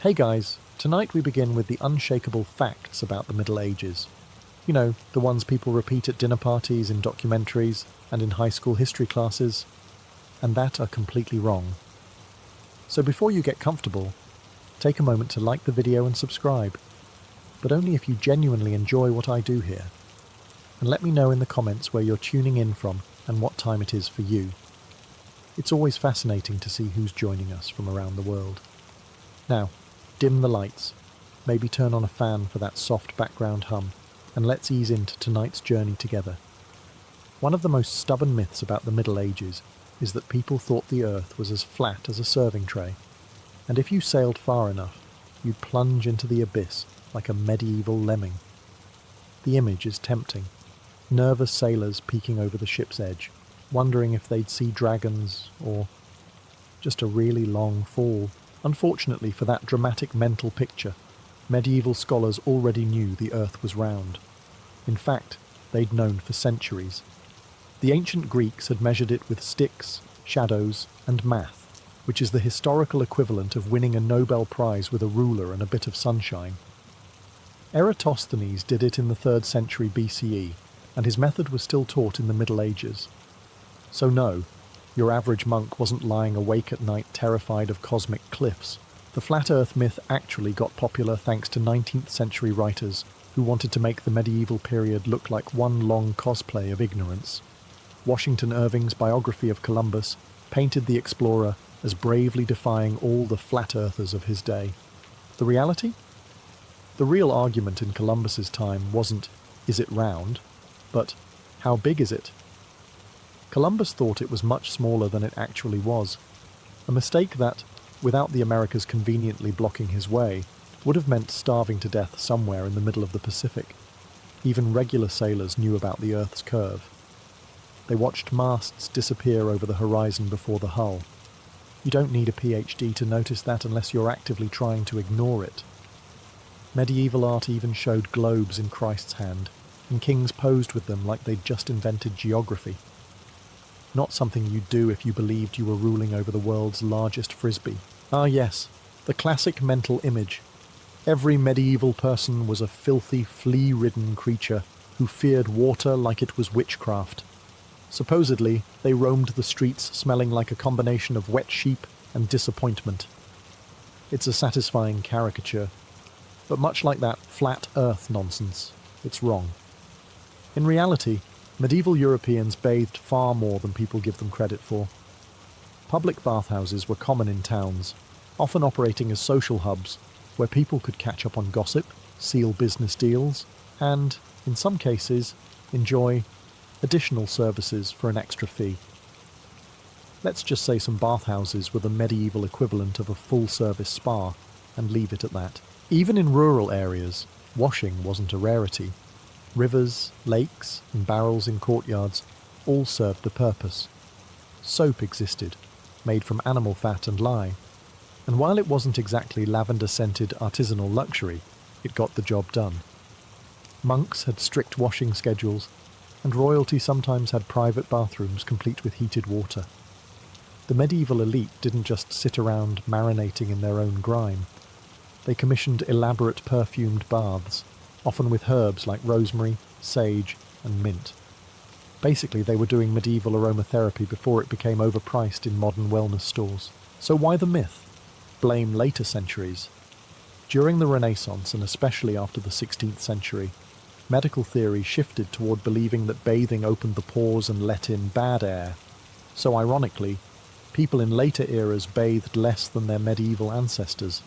Hey guys, tonight we begin with the unshakable facts about the Middle Ages. You know, the ones people repeat at dinner parties, in documentaries, and in high school history classes, and that are completely wrong. So before you get comfortable, take a moment to like the video and subscribe, but only if you genuinely enjoy what I do here. And let me know in the comments where you're tuning in from and what time it is for you. It's always fascinating to see who's joining us from around the world. Now, dim the lights, maybe turn on a fan for that soft background hum, and let's ease into tonight's journey together. One of the most stubborn myths about the Middle Ages is that people thought the earth was as flat as a serving tray, and if you sailed far enough, you'd plunge into the abyss like a medieval lemming. The image is tempting. Nervous sailors peeking over the ship's edge, wondering if they'd see dragons or just a really long fall. Unfortunately for that dramatic mental picture, medieval scholars already knew the earth was round. In fact, they'd known for centuries. The ancient Greeks had measured it with sticks, shadows, and math, which is the historical equivalent of winning a Nobel Prize with a ruler and a bit of sunshine. Eratosthenes did it in the 3rd century BCE, and his method was still taught in the Middle Ages. So no, your average monk wasn't lying awake at night terrified of cosmic cliffs. The flat earth myth actually got popular thanks to 19th century writers who wanted to make the medieval period look like one long cosplay of ignorance. Washington Irving's biography of Columbus painted the explorer as bravely defying all the flat earthers of his day. The reality? The real argument in Columbus's time wasn't, is it round, but how big is it? Columbus thought it was much smaller than it actually was, a mistake that, without the Americas conveniently blocking his way, would have meant starving to death somewhere in the middle of the Pacific. Even regular sailors knew about the Earth's curve. They watched masts disappear over the horizon before the hull. You don't need a PhD to notice that unless you're actively trying to ignore it. Medieval art even showed globes in Christ's hand, and kings posed with them like they'd just invented geography. Not something you'd do if you believed you were ruling over the world's largest frisbee. Ah yes, the classic mental image. Every medieval person was a filthy, flea-ridden creature who feared water like it was witchcraft. Supposedly, they roamed the streets smelling like a combination of wet sheep and disappointment. It's a satisfying caricature, but much like that flat earth nonsense, it's wrong. In reality, medieval Europeans bathed far more than people give them credit for. Public bathhouses were common in towns, often operating as social hubs where people could catch up on gossip, seal business deals, and, in some cases, enjoy additional services for an extra fee. Let's just say some bathhouses were the medieval equivalent of a full-service spa, and leave it at that. Even in rural areas, washing wasn't a rarity. Rivers, lakes, and barrels in courtyards all served a purpose. Soap existed, made from animal fat and lye, and while it wasn't exactly lavender-scented artisanal luxury, it got the job done. Monks had strict washing schedules, and royalty sometimes had private bathrooms complete with heated water. The medieval elite didn't just sit around marinating in their own grime. They commissioned elaborate perfumed baths, often with herbs like rosemary, sage, and mint. Basically, they were doing medieval aromatherapy before it became overpriced in modern wellness stores. So why the myth? Blame later centuries. During the Renaissance, and especially after the 16th century, medical theory shifted toward believing that bathing opened the pores and let in bad air. So ironically, people in later eras bathed less than their medieval ancestors.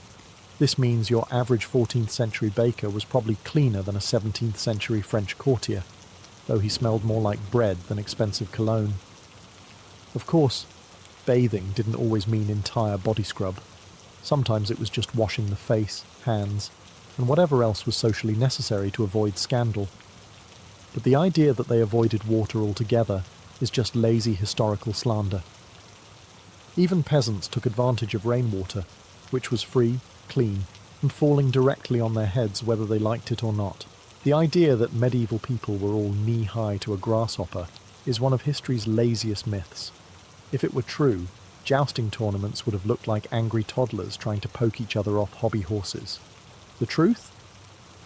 This means your average 14th century baker was probably cleaner than a 17th century French courtier, though he smelled more like bread than expensive cologne. Of course, bathing didn't always mean entire body scrub. Sometimes it was just washing the face, hands, and whatever else was socially necessary to avoid scandal. But the idea that they avoided water altogether is just lazy historical slander. Even peasants took advantage of rainwater, which was free, clean, and falling directly on their heads whether they liked it or not. The idea that medieval people were all knee-high to a grasshopper is one of history's laziest myths. If it were true, jousting tournaments would have looked like angry toddlers trying to poke each other off hobby horses. The truth?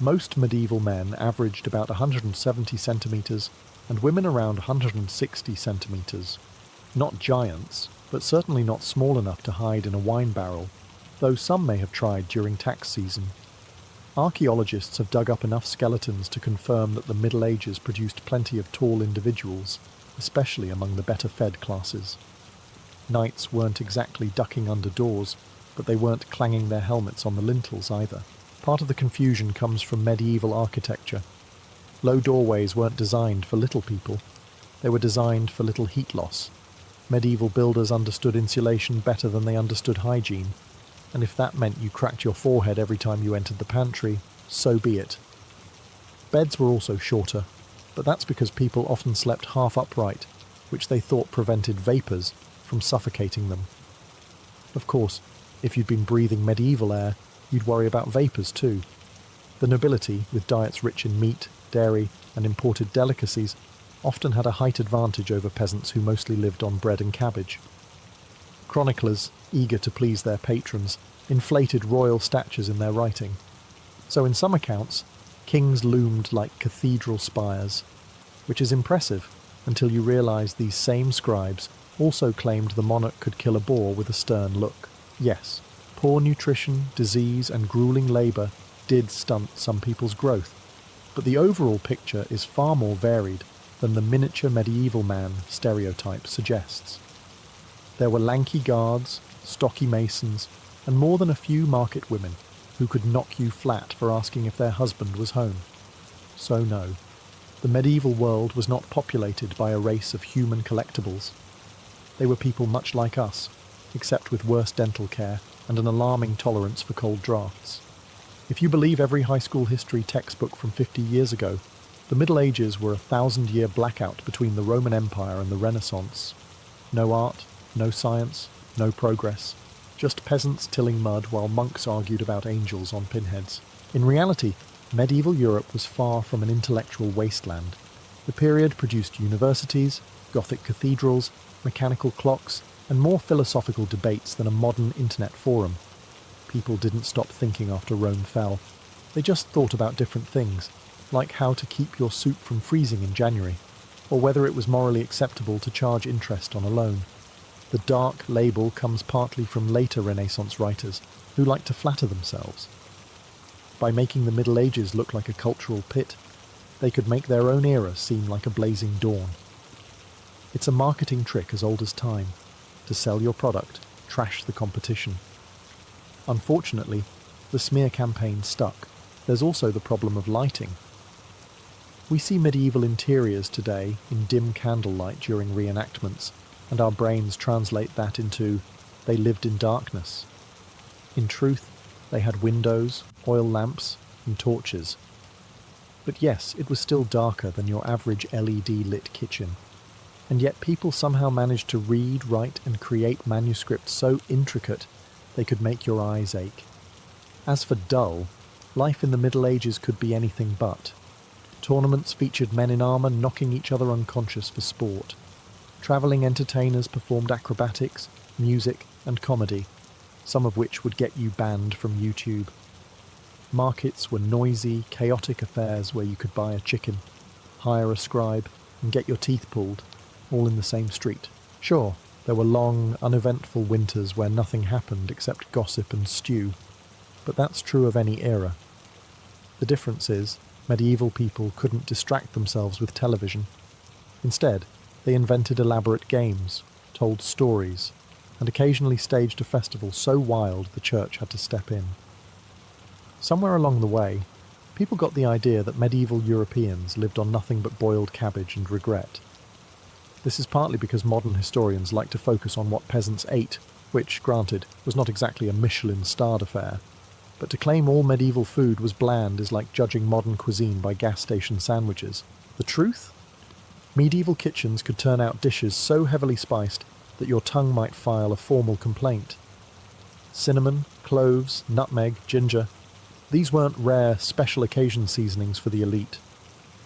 Most medieval men averaged about 170 centimetres and women around 160 centimetres. Not giants, but certainly not small enough to hide in a wine barrel, though some may have tried during tax season. Archaeologists have dug up enough skeletons to confirm that the Middle Ages produced plenty of tall individuals, especially among the better-fed classes. Knights weren't exactly ducking under doors, but they weren't clanging their helmets on the lintels either. Part of the confusion comes from medieval architecture. Low doorways weren't designed for little people. They were designed for little heat loss. Medieval builders understood insulation better than they understood hygiene, and if that meant you cracked your forehead every time you entered the pantry, so be it. Beds were also shorter, but that's because people often slept half upright, which they thought prevented vapours from suffocating them. Of course, if you'd been breathing medieval air, you'd worry about vapours too. The nobility, with diets rich in meat, dairy, and imported delicacies, often had a height advantage over peasants who mostly lived on bread and cabbage. Chroniclers, eager to please their patrons, inflated royal statues in their writing. So in some accounts, kings loomed like cathedral spires, which is impressive until you realise these same scribes also claimed the monarch could kill a boar with a stern look. Yes, poor nutrition, disease and gruelling labour did stunt some people's growth, but the overall picture is far more varied than the miniature medieval man stereotype suggests. There were lanky guards, stocky masons, and more than a few market women who could knock you flat for asking if their husband was home. So no, the medieval world was not populated by a race of human collectibles. They were people much like us, except with worse dental care and an alarming tolerance for cold draughts. If you believe every high school history textbook from 50 years ago, the Middle Ages were a 1,000-year blackout between the Roman Empire and the Renaissance. No art, no science, no progress. Just peasants tilling mud while monks argued about angels on pinheads. In reality, medieval Europe was far from an intellectual wasteland. The period produced universities, Gothic cathedrals, mechanical clocks, and more philosophical debates than a modern internet forum. People didn't stop thinking after Rome fell. They just thought about different things, like how to keep your soup from freezing in January, or whether it was morally acceptable to charge interest on a loan. The dark label comes partly from later Renaissance writers who like to flatter themselves. By making the Middle Ages look like a cultural pit, they could make their own era seem like a blazing dawn. It's a marketing trick as old as time. To sell your product, trash the competition. Unfortunately, the smear campaign stuck. There's also the problem of lighting. We see medieval interiors today in dim candlelight during reenactments, and our brains translate that into, they lived in darkness. In truth, they had windows, oil lamps, and torches. But yes, it was still darker than your average LED-lit kitchen. And yet people somehow managed to read, write, and create manuscripts so intricate they could make your eyes ache. As for dull, life in the Middle Ages could be anything but. Tournaments featured men in armour knocking each other unconscious for sport. Travelling entertainers performed acrobatics, music, and comedy, some of which would get you banned from YouTube. Markets were noisy, chaotic affairs where you could buy a chicken, hire a scribe, and get your teeth pulled, all in the same street. Sure, there were long, uneventful winters where nothing happened except gossip and stew, but that's true of any era. The difference is, medieval people couldn't distract themselves with television. Instead, they invented elaborate games, told stories, and occasionally staged a festival so wild the church had to step in. Somewhere along the way, people got the idea that medieval Europeans lived on nothing but boiled cabbage and regret. This is partly because modern historians like to focus on what peasants ate, which, granted, was not exactly a Michelin-starred affair. But to claim all medieval food was bland is like judging modern cuisine by gas station sandwiches. The truth? Medieval kitchens could turn out dishes so heavily spiced that your tongue might file a formal complaint. Cinnamon, cloves, nutmeg, ginger. These weren't rare, special occasion seasonings for the elite.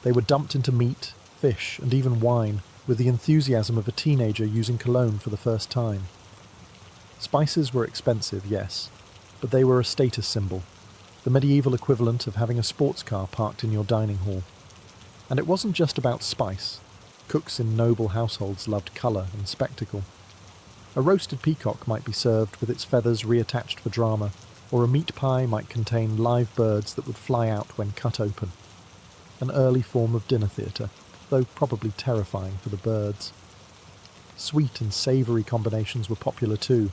They were dumped into meat, fish, and even wine, with the enthusiasm of a teenager using cologne for the first time. Spices were expensive, yes, but they were a status symbol, the medieval equivalent of having a sports car parked in your dining hall. And it wasn't just about spice. Cooks in noble households loved colour and spectacle. A roasted peacock might be served with its feathers reattached for drama, or a meat pie might contain live birds that would fly out when cut open. An early form of dinner theatre, though probably terrifying for the birds. Sweet and savoury combinations were popular too.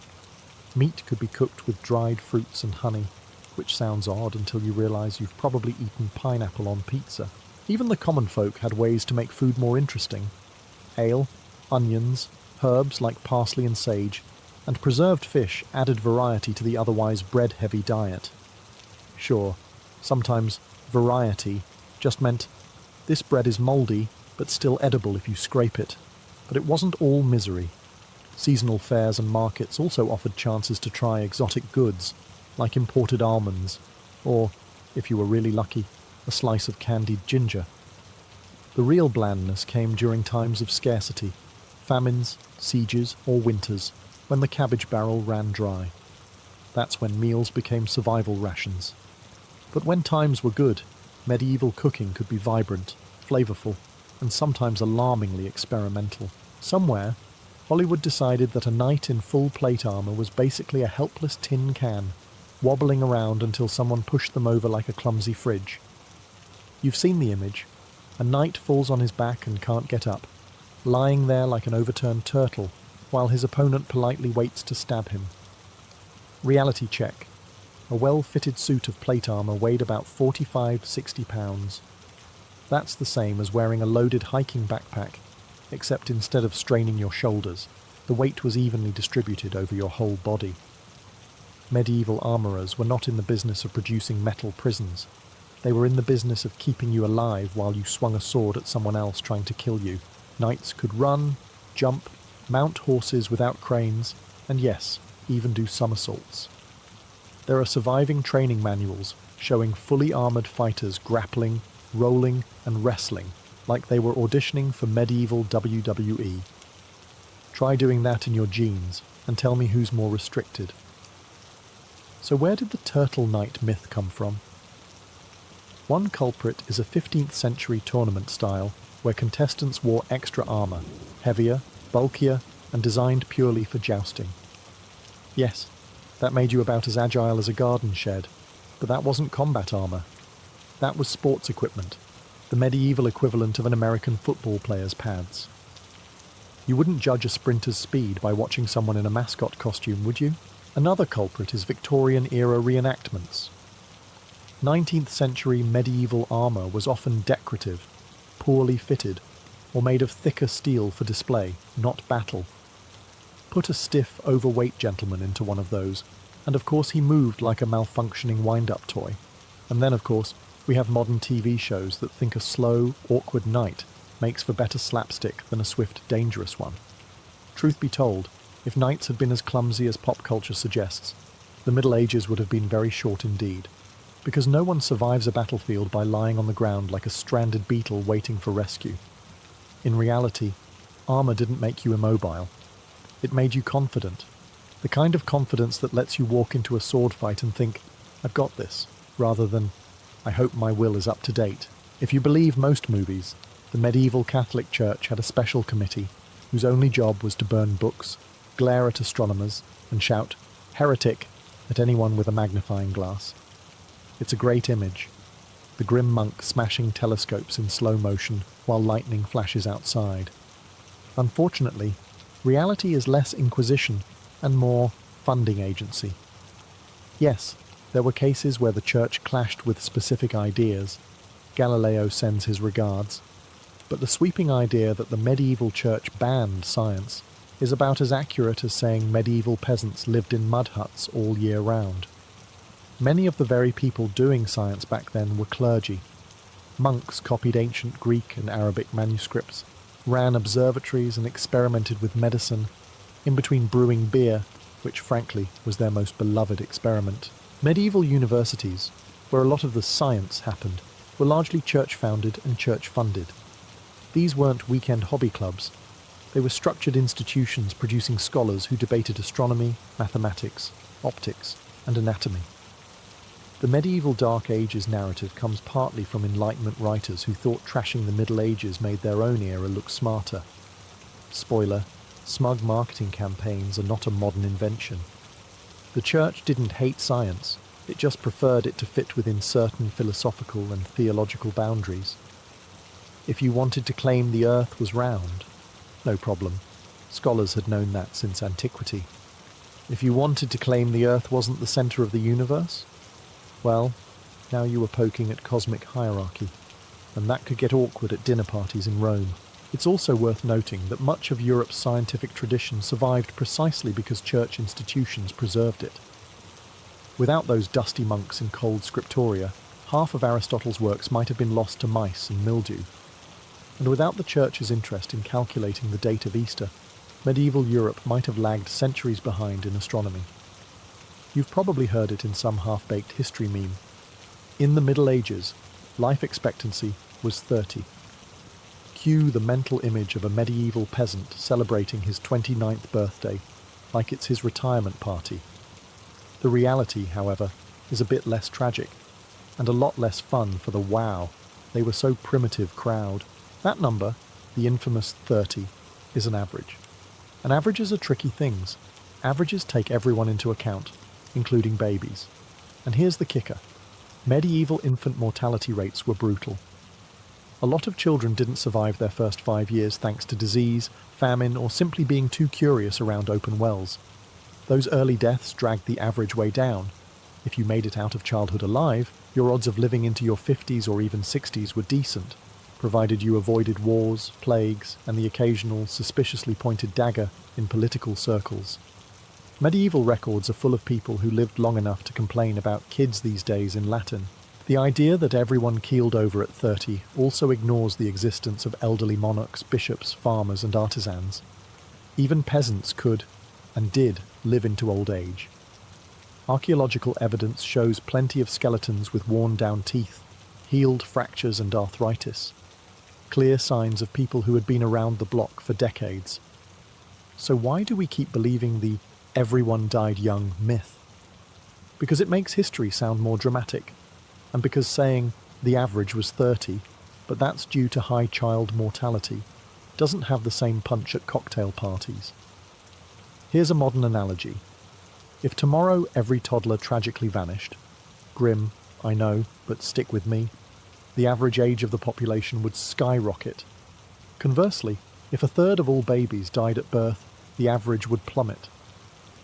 Meat could be cooked with dried fruits and honey, which sounds odd until you realise you've probably eaten pineapple on pizza. Even the common folk had ways to make food more interesting. Ale, onions, herbs like parsley and sage, and preserved fish added variety to the otherwise bread-heavy diet. Sure, sometimes variety just meant this bread is mouldy, but still edible if you scrape it. But it wasn't all misery. Seasonal fairs and markets also offered chances to try exotic goods, like imported almonds, or, if you were really lucky, a slice of candied ginger. The real blandness came during times of scarcity, famines, sieges, or winters, when the cabbage barrel ran dry. That's when meals became survival rations. But when times were good, medieval cooking could be vibrant, flavourful, and sometimes alarmingly experimental. Somewhere, Hollywood decided that a knight in full plate armour was basically a helpless tin can, wobbling around until someone pushed them over like a clumsy fridge. You've seen the image. A knight falls on his back and can't get up, lying there like an overturned turtle, while his opponent politely waits to stab him. Reality check. A well-fitted suit of plate armour weighed about 45–60 pounds. That's the same as wearing a loaded hiking backpack, except instead of straining your shoulders, the weight was evenly distributed over your whole body. Medieval armourers were not in the business of producing metal prisons. They were in the business of keeping you alive while you swung a sword at someone else trying to kill you. Knights could run, jump, mount horses without cranes, and yes, even do somersaults. There are surviving training manuals showing fully armoured fighters grappling, rolling, and wrestling like they were auditioning for medieval WWE. Try doing that in your jeans and tell me who's more restricted. So where did the turtle knight myth come from? One culprit is a 15th century tournament style where contestants wore extra armour, heavier, bulkier, and designed purely for jousting. Yes, that made you about as agile as a garden shed, but that wasn't combat armour. That was sports equipment, the medieval equivalent of an American football player's pads. You wouldn't judge a sprinter's speed by watching someone in a mascot costume, would you? Another culprit is Victorian-era reenactments. 19th century medieval armour was often decorative, poorly fitted, or made of thicker steel for display, not battle. Put a stiff, overweight gentleman into one of those, and of course he moved like a malfunctioning wind-up toy. And then, of course, we have modern TV shows that think a slow, awkward knight makes for better slapstick than a swift, dangerous one. Truth be told, if knights had been as clumsy as pop culture suggests, the Middle Ages would have been very short indeed, because no one survives a battlefield by lying on the ground like a stranded beetle waiting for rescue. In reality, armour didn't make you immobile. It made you confident. The kind of confidence that lets you walk into a sword fight and think, I've got this, rather than, I hope my will is up to date. If you believe most movies, the medieval Catholic Church had a special committee whose only job was to burn books, glare at astronomers, and shout, "Heretic," at anyone with a magnifying glass. It's a great image. The grim monk smashing telescopes in slow motion while lightning flashes outside. Unfortunately, reality is less inquisition and more funding agency. Yes, there were cases where the church clashed with specific ideas. Galileo sends his regards. But the sweeping idea that the medieval church banned science is about as accurate as saying medieval peasants lived in mud huts all year round. Many of the very people doing science back then were clergy. Monks copied ancient Greek and Arabic manuscripts, ran observatories and experimented with medicine, in between brewing beer, which frankly was their most beloved experiment. Medieval universities, where a lot of the science happened, were largely church-founded and church-funded. These weren't weekend hobby clubs. They were structured institutions producing scholars who debated astronomy, mathematics, optics, and anatomy. The medieval Dark Ages narrative comes partly from Enlightenment writers who thought trashing the Middle Ages made their own era look smarter. Spoiler, smug marketing campaigns are not a modern invention. The Church didn't hate science, it just preferred it to fit within certain philosophical and theological boundaries. If you wanted to claim the Earth was round, no problem. Scholars had known that since antiquity. If you wanted to claim the Earth wasn't the centre of the universe, well, now you were poking at cosmic hierarchy, and that could get awkward at dinner parties in Rome. It's also worth noting that much of Europe's scientific tradition survived precisely because church institutions preserved it. Without those dusty monks in cold scriptoria, half of Aristotle's works might have been lost to mice and mildew. And without the Church's interest in calculating the date of Easter, medieval Europe might have lagged centuries behind in astronomy. You've probably heard it in some half-baked history meme. In the Middle Ages, life expectancy was 30. Cue the mental image of a medieval peasant celebrating his 29th birthday, like it's his retirement party. The reality, however, is a bit less tragic, and a lot less fun for the wow, they were so primitive crowd. That number, the infamous 30, is an average. And averages are tricky things. Averages take everyone into account, including babies. And here's the kicker. Medieval infant mortality rates were brutal. A lot of children didn't survive their first 5 years thanks to disease, famine, or simply being too curious around open wells. Those early deaths dragged the average way down. If you made it out of childhood alive, your odds of living into your 50s or even 60s were decent, provided you avoided wars, plagues, and the occasional suspiciously pointed dagger in political circles. Medieval records are full of people who lived long enough to complain about kids these days in Latin. The idea that everyone keeled over at 30 also ignores the existence of elderly monarchs, bishops, farmers, and artisans. Even peasants could, and did, live into old age. Archaeological evidence shows plenty of skeletons with worn-down teeth, healed fractures and arthritis. Clear signs of people who had been around the block for decades. So why do we keep believing the "everyone died young" myth? Because it makes history sound more dramatic, and because saying the average was 30, but that's due to high child mortality, doesn't have the same punch at cocktail parties. Here's a modern analogy. If tomorrow every toddler tragically vanished, grim, I know, but stick with me, the average age of the population would skyrocket. Conversely, if a third of all babies died at birth, the average would plummet,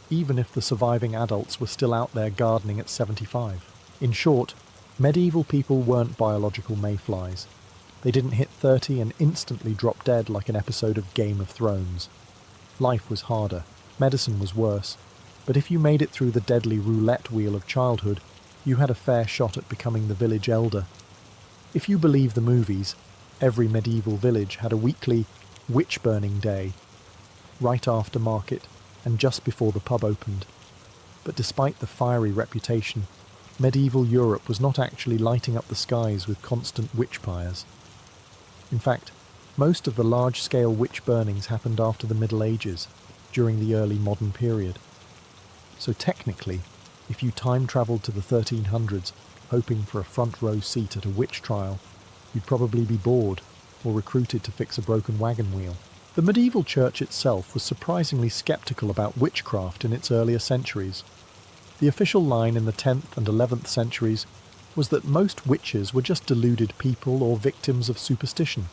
even if the surviving adults were still out there gardening at 75. In short, medieval people weren't biological mayflies. They didn't hit 30 and instantly drop dead like an episode of Game of Thrones. Life was harder, medicine was worse, but if you made it through the deadly roulette wheel of childhood, you had a fair shot at becoming the village elder. If you believe the movies, every medieval village had a weekly witch-burning day, right after market and just before the pub opened. But despite the fiery reputation, medieval Europe was not actually lighting up the skies with constant witch pyres. In fact, most of the large-scale witch burnings happened after the Middle Ages, during the early modern period. So technically, if you time-travelled to the 1300s, hoping for a front-row seat at a witch trial, you'd probably be bored or recruited to fix a broken wagon wheel. The medieval church itself was surprisingly sceptical about witchcraft in its earlier centuries. The official line in the 10th and 11th centuries was that most witches were just deluded people or victims of superstition.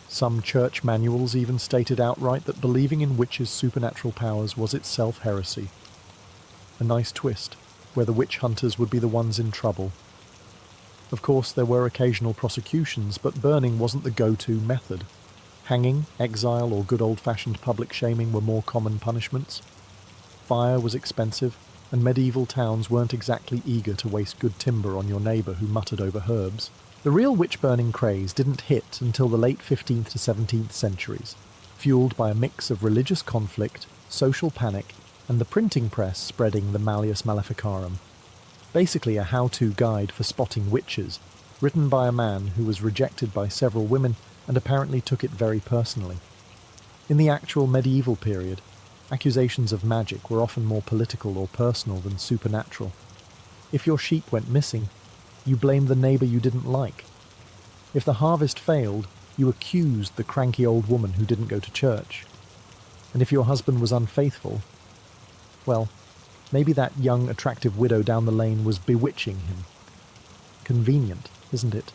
Some church manuals even stated outright that believing in witches' supernatural powers was itself heresy. A nice twist, where the witch hunters would be the ones in trouble. Of course, there were occasional prosecutions, but burning wasn't the go-to method. Hanging, exile, or good old-fashioned public shaming were more common punishments. Fire was expensive, and medieval towns weren't exactly eager to waste good timber on your neighbour who muttered over herbs. The real witch-burning craze didn't hit until the late 15th to 17th centuries, fueled by a mix of religious conflict, social panic, and the printing press spreading the Malleus Maleficarum. Basically a how-to guide for spotting witches, written by a man who was rejected by several women and apparently took it very personally. In the actual medieval period, accusations of magic were often more political or personal than supernatural. If your sheep went missing, you blamed the neighbour you didn't like. If the harvest failed, you accused the cranky old woman who didn't go to church. And if your husband was unfaithful, well, maybe that young, attractive widow down the lane was bewitching him. Convenient, isn't it?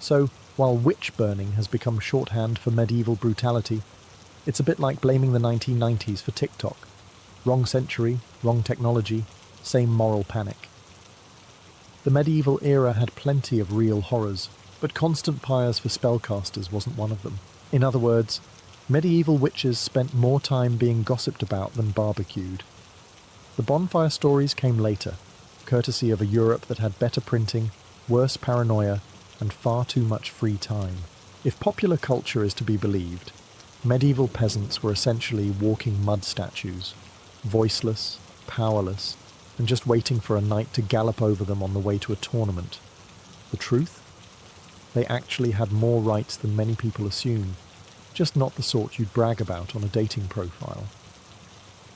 So, while witch burning has become shorthand for medieval brutality, it's a bit like blaming the 1990s for TikTok. Wrong century, wrong technology, same moral panic. The medieval era had plenty of real horrors, but constant pyres for spellcasters wasn't one of them. In other words, medieval witches spent more time being gossiped about than barbecued. The bonfire stories came later, courtesy of a Europe that had better printing, worse paranoia, and far too much free time. If popular culture is to be believed, medieval peasants were essentially walking mud statues, voiceless, powerless, and just waiting for a knight to gallop over them on the way to a tournament. The truth? They actually had more rights than many people assume, just not the sort you'd brag about on a dating profile.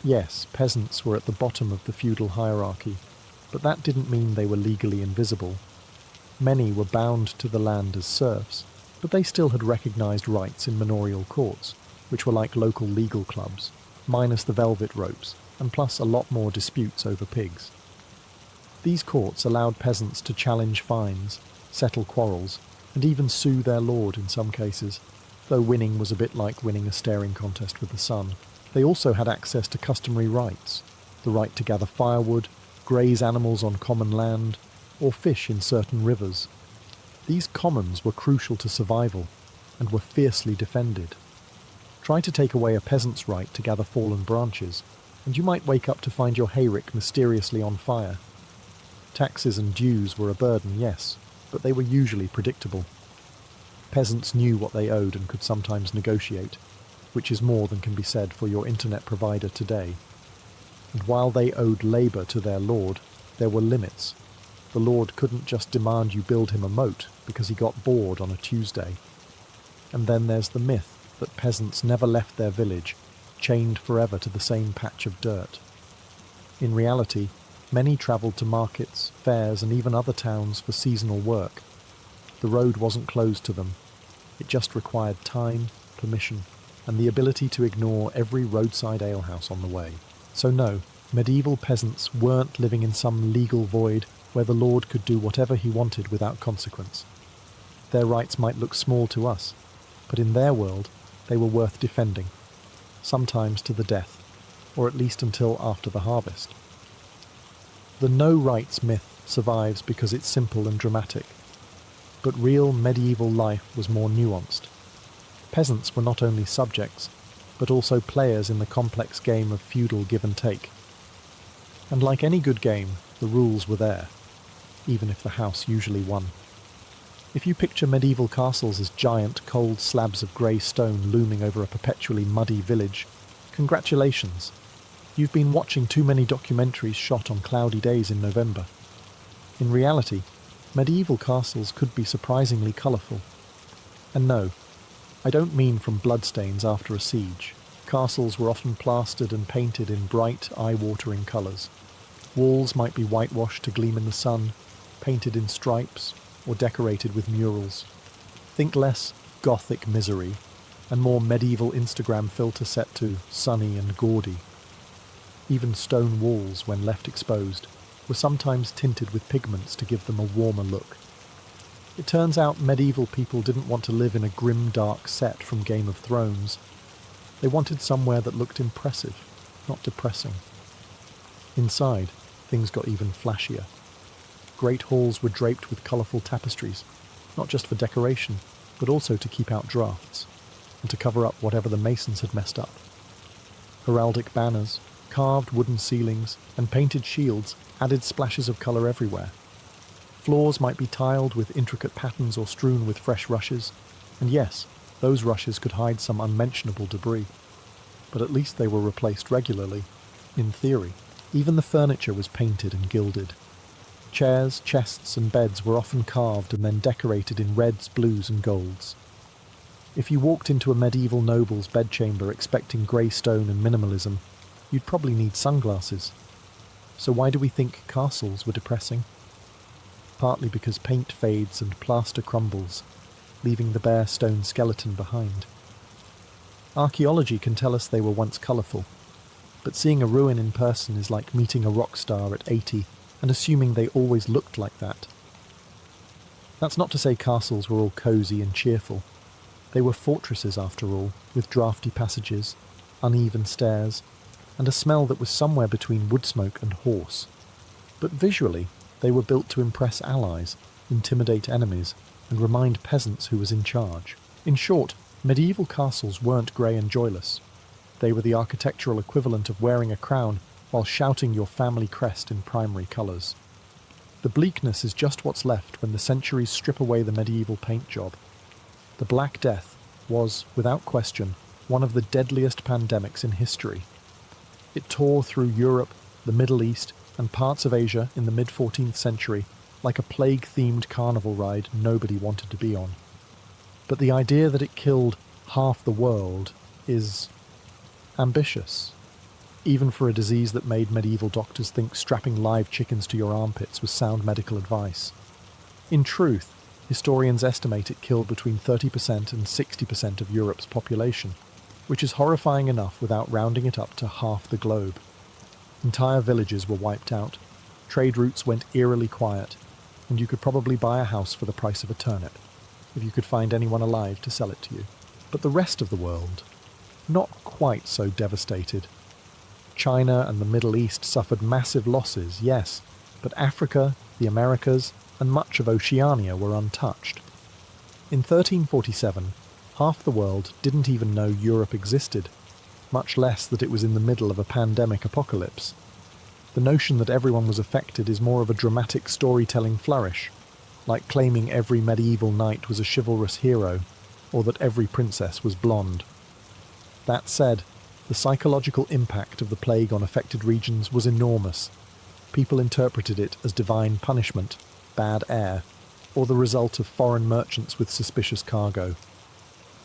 Yes, peasants were at the bottom of the feudal hierarchy, but that didn't mean they were legally invisible. Many were bound to the land as serfs, but they still had recognised rights in manorial courts, which were like local legal clubs, minus the velvet ropes, and plus a lot more disputes over pigs. These courts allowed peasants to challenge fines, settle quarrels, and even sue their lord in some cases, though winning was a bit like winning a staring contest with the sun. They also had access to customary rights, the right to gather firewood, graze animals on common land, or fish in certain rivers. These commons were crucial to survival, and were fiercely defended. Try to take away a peasant's right to gather fallen branches, and you might wake up to find your hayrick mysteriously on fire. Taxes and dues were a burden, yes, but they were usually predictable. Peasants knew what they owed and could sometimes negotiate, which is more than can be said for your internet provider today. And while they owed labour to their lord, there were limits. The lord couldn't just demand you build him a moat because he got bored on a Tuesday. And then there's the myth that peasants never left their village, chained forever to the same patch of dirt. In reality, many travelled to markets, fairs, and even other towns for seasonal work. The road wasn't closed to them. It just required time, permission, and the ability to ignore every roadside alehouse on the way. So no, medieval peasants weren't living in some legal void where the lord could do whatever he wanted without consequence. Their rights might look small to us, but in their world, they were worth defending, sometimes to the death, or at least until after the harvest. The no rights myth survives because it's simple and dramatic, but real medieval life was more nuanced. Peasants were not only subjects, but also players in the complex game of feudal give and take. And like any good game, the rules were there, even if the house usually won. If you picture medieval castles as giant, cold slabs of grey stone looming over a perpetually muddy village, congratulations! You've been watching too many documentaries shot on cloudy days in November. In reality, medieval castles could be surprisingly colourful. And no, I don't mean from bloodstains after a siege. Castles were often plastered and painted in bright, eye-watering colours. Walls might be whitewashed to gleam in the sun, painted in stripes, or decorated with murals. Think less gothic misery, and more medieval Instagram filter set to sunny and gaudy. Even stone walls, when left exposed, were sometimes tinted with pigments to give them a warmer look. It turns out medieval people didn't want to live in a grim, dark set from Game of Thrones. They wanted somewhere that looked impressive, not depressing. Inside, things got even flashier. Great halls were draped with colourful tapestries, not just for decoration, but also to keep out drafts, and to cover up whatever the masons had messed up. Heraldic banners, carved wooden ceilings, and painted shields added splashes of colour everywhere. Floors might be tiled with intricate patterns or strewn with fresh rushes, and yes, those rushes could hide some unmentionable debris. But at least they were replaced regularly, in theory. Even the furniture was painted and gilded. Chairs, chests, and beds were often carved and then decorated in reds, blues, and golds. If you walked into a medieval noble's bedchamber expecting grey stone and minimalism, you'd probably need sunglasses. So why do we think castles were depressing? Partly because paint fades and plaster crumbles, leaving the bare stone skeleton behind. Archaeology can tell us they were once colourful, but seeing a ruin in person is like meeting a rock star at 80 and assuming they always looked like that. That's not to say castles were all cosy and cheerful. They were fortresses after all, with draughty passages, uneven stairs, and a smell that was somewhere between wood smoke and horse. But visually, they were built to impress allies, intimidate enemies, and remind peasants who was in charge. In short, medieval castles weren't grey and joyless. They were the architectural equivalent of wearing a crown while shouting your family crest in primary colours. The bleakness is just what's left when the centuries strip away the medieval paint job. The Black Death was, without question, one of the deadliest pandemics in history. It tore through Europe, the Middle East, and parts of Asia in the mid-14th century like a plague-themed carnival ride nobody wanted to be on. But the idea that it killed half the world is ambitious, even for a disease that made medieval doctors think strapping live chickens to your armpits was sound medical advice. In truth, historians estimate it killed between 30% and 60% of Europe's population, which is horrifying enough without rounding it up to half the globe. Entire villages were wiped out, trade routes went eerily quiet, and you could probably buy a house for the price of a turnip, if you could find anyone alive to sell it to you. But the rest of the world, not quite so devastated. China and the Middle East suffered massive losses, yes, but Africa, the Americas, and much of Oceania were untouched. In 1347, half the world didn't even know Europe existed, much less that it was in the middle of a pandemic apocalypse. The notion that everyone was affected is more of a dramatic storytelling flourish, like claiming every medieval knight was a chivalrous hero, or that every princess was blonde. That said, the psychological impact of the plague on affected regions was enormous. People interpreted it as divine punishment, bad air, or the result of foreign merchants with suspicious cargo.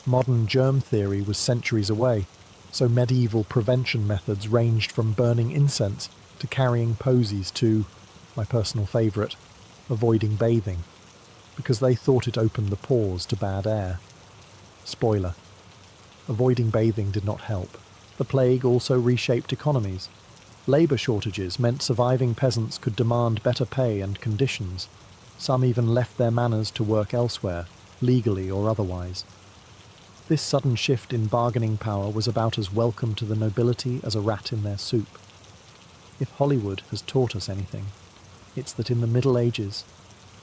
Modern germ theory was centuries away, so medieval prevention methods ranged from burning incense to carrying posies to, my personal favourite, avoiding bathing, because they thought it opened the pores to bad air. Spoiler: avoiding bathing did not help. The plague also reshaped economies. Labour shortages meant surviving peasants could demand better pay and conditions. Some even left their manors to work elsewhere, legally or otherwise. This sudden shift in bargaining power was about as welcome to the nobility as a rat in their soup. If Hollywood has taught us anything, it's that in the Middle Ages,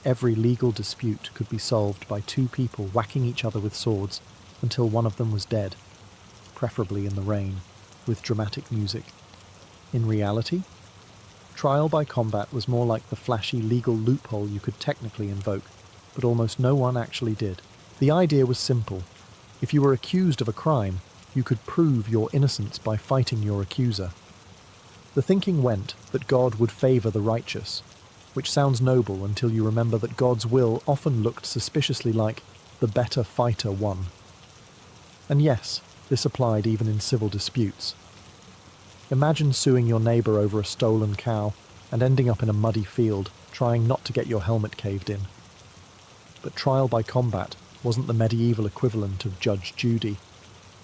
every legal dispute could be solved by two people whacking each other with swords until one of them was dead, preferably in the rain, with dramatic music. In reality, trial by combat was more like the flashy legal loophole you could technically invoke, but almost no one actually did. The idea was simple. If you were accused of a crime, you could prove your innocence by fighting your accuser. The thinking went that God would favour the righteous, which sounds noble until you remember that God's will often looked suspiciously like the better fighter won. And yes, this applied even in civil disputes. Imagine suing your neighbour over a stolen cow and ending up in a muddy field, trying not to get your helmet caved in. But trial by combat wasn't the medieval equivalent of Judge Judy.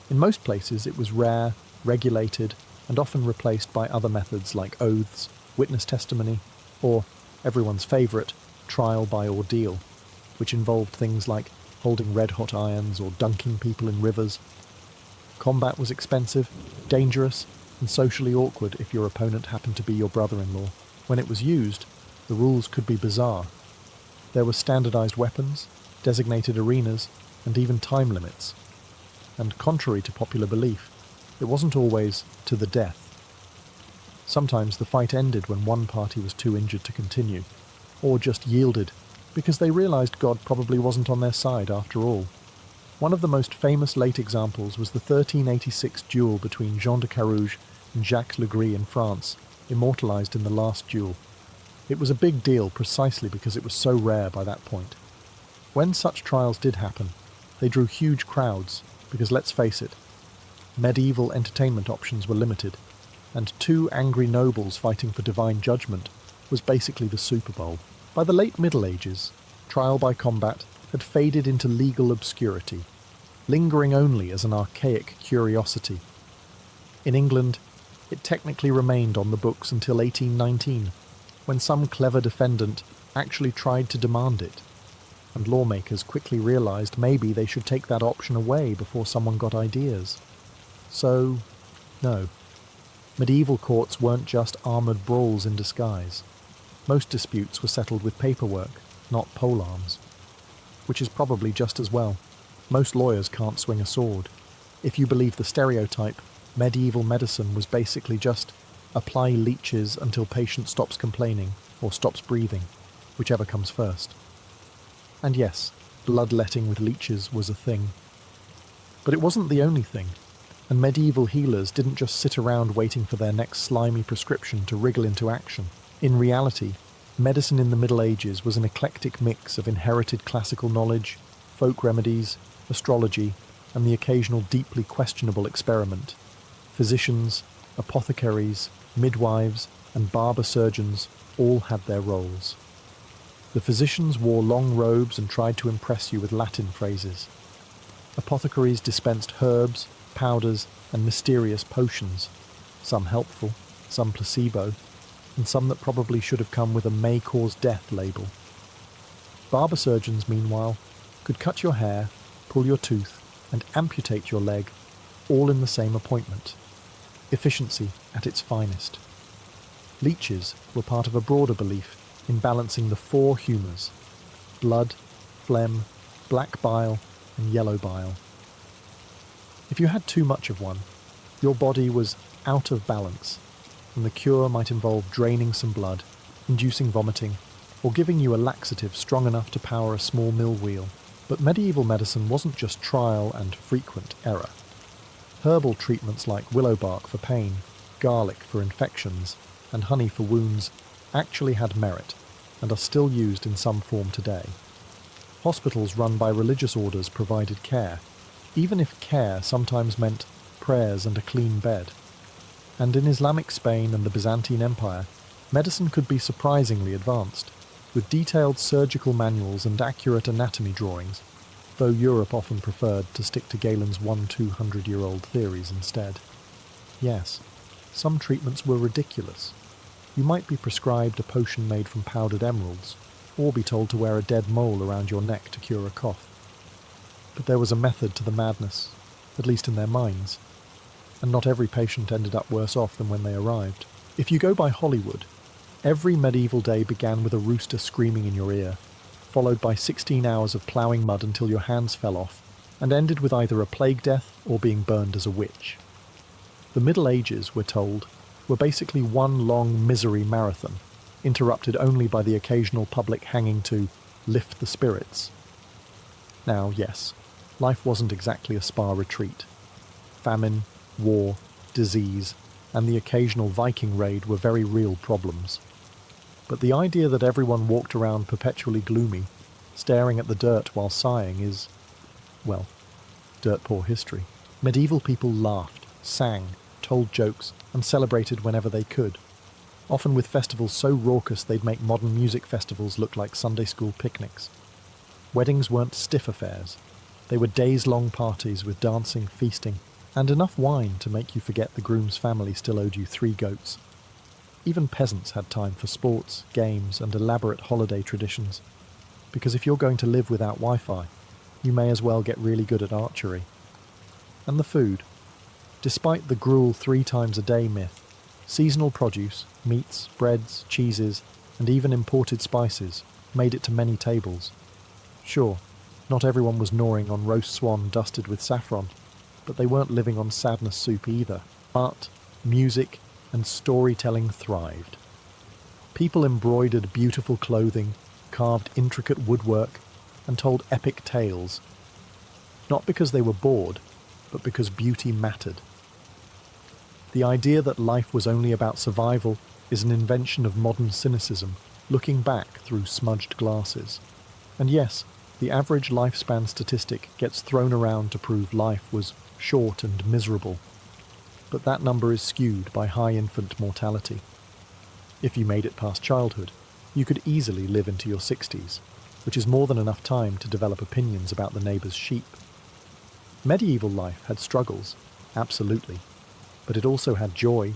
In most places it was rare, regulated, and often replaced by other methods like oaths, witness testimony, or, everyone's favourite, trial by ordeal, which involved things like holding red-hot irons or dunking people in rivers. Combat was expensive, dangerous, and socially awkward if your opponent happened to be your brother-in-law. When it was used, the rules could be bizarre. There were standardised weapons, designated arenas, and even time limits. And contrary to popular belief, it wasn't always to the death. Sometimes the fight ended when one party was too injured to continue, or just yielded because they realised God probably wasn't on their side after all. One of the most famous late examples was the 1386 duel between Jean de Carouge and Jacques Le Gris in France, immortalised in The Last Duel. It was a big deal precisely because it was so rare by that point. When such trials did happen, They drew huge crowds, because let's face it, medieval entertainment options were limited, and two angry nobles fighting for divine judgment was basically the Super Bowl. By the late Middle Ages, trial by combat had faded into legal obscurity, lingering only as an archaic curiosity. In England, it technically remained on the books until 1819, when some clever defendant actually tried to demand it, and lawmakers quickly realised maybe they should take that option away before someone got ideas. So, no. Medieval courts weren't just armoured brawls in disguise. Most disputes were settled with paperwork, not polearms. Which is probably just as well. Most lawyers can't swing a sword. If you believe the stereotype, medieval medicine was basically just apply leeches until patient stops complaining or stops breathing, whichever comes first. And yes, bloodletting with leeches was a thing. But it wasn't the only thing, and medieval healers didn't just sit around waiting for their next slimy prescription to wriggle into action. In reality, medicine in the Middle Ages was an eclectic mix of inherited classical knowledge, folk remedies, astrology, and the occasional deeply questionable experiment. Physicians, apothecaries, midwives, and barber surgeons all had their roles. The physicians wore long robes and tried to impress you with Latin phrases. Apothecaries dispensed herbs, powders, and mysterious potions, some helpful, some placebo, and some that probably should have come with a may cause death label. Barber surgeons, meanwhile, could cut your hair, pull your tooth, and amputate your leg, all in the same appointment. Efficiency at its finest. Leeches were part of a broader belief in balancing the four humours: blood, phlegm, black bile, and yellow bile. If you had too much of one, your body was out of balance, and the cure might involve draining some blood, inducing vomiting, or giving you a laxative strong enough to power a small mill wheel. But medieval medicine wasn't just trial and frequent error. Herbal treatments like willow bark for pain, garlic for infections, and honey for wounds actually had merit and are still used in some form today. Hospitals run by religious orders provided care, even if care sometimes meant prayers and a clean bed. And in Islamic Spain and the Byzantine Empire, medicine could be surprisingly advanced, with detailed surgical manuals and accurate anatomy drawings, though Europe often preferred to stick to Galen's 200-year-old theories instead. Yes, some treatments were ridiculous. You might be prescribed a potion made from powdered emeralds, or be told to wear a dead mole around your neck to cure a cough. But there was a method to the madness, at least in their minds, and not every patient ended up worse off than when they arrived. If you go by Hollywood, every medieval day began with a rooster screaming in your ear, followed by 16 hours of ploughing mud until your hands fell off, and ended with either a plague death or being burned as a witch. The Middle Ages, we're told, were basically one long misery marathon, interrupted only by the occasional public hanging to lift the spirits. Now, yes, life wasn't exactly a spa retreat. Famine, war, disease, and the occasional Viking raid were very real problems. But the idea that everyone walked around perpetually gloomy, staring at the dirt while sighing is, well, dirt poor history. Medieval people laughed, sang, told jokes, and celebrated whenever they could, often with festivals so raucous they'd make modern music festivals look like Sunday school picnics. Weddings weren't stiff affairs. They were days-long parties with dancing, feasting, and enough wine to make you forget the groom's family still owed you 3 goats. Even peasants had time for sports, games, and elaborate holiday traditions, because if you're going to live without Wi-Fi, you may as well get really good at archery. And the food. Despite the gruel 3 times a day myth, seasonal produce, meats, breads, cheeses, and even imported spices made it to many tables. Sure, not everyone was gnawing on roast swan dusted with saffron, but they weren't living on sadness soup either. Art, music, and storytelling thrived. People embroidered beautiful clothing, carved intricate woodwork, and told epic tales. Not because they were bored, but because beauty mattered. The idea that life was only about survival is an invention of modern cynicism, looking back through smudged glasses. And yes, The average lifespan statistic gets thrown around to prove life was short and miserable, but that number is skewed by high infant mortality. If you made it past childhood, you could easily live into your 60s, which is more than enough time to develop opinions about the neighbour's sheep. Medieval life had struggles, absolutely, but it also had joy,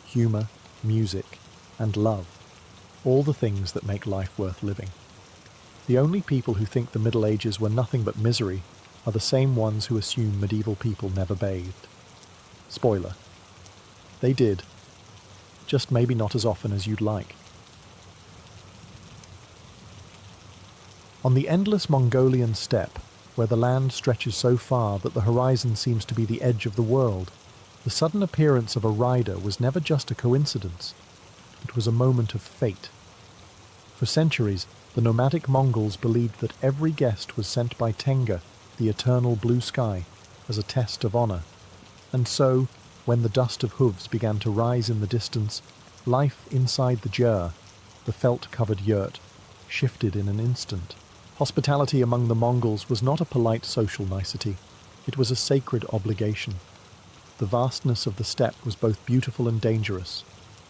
humour, music, and love, all the things that make life worth living. The only people who think the Middle Ages were nothing but misery are the same ones who assume medieval people never bathed. Spoiler. They did, just maybe not as often as you'd like. On the endless Mongolian steppe, where the land stretches so far that the horizon seems to be the edge of the world, the sudden appearance of a rider was never just a coincidence. It was a moment of fate. For centuries, the nomadic Mongols believed that every guest was sent by Tenga, the eternal blue sky, as a test of honour. And so, when the dust of hooves began to rise in the distance, life inside the ger, the felt-covered yurt, shifted in an instant. Hospitality among the Mongols was not a polite social nicety. It was a sacred obligation. The vastness of the steppe was both beautiful and dangerous.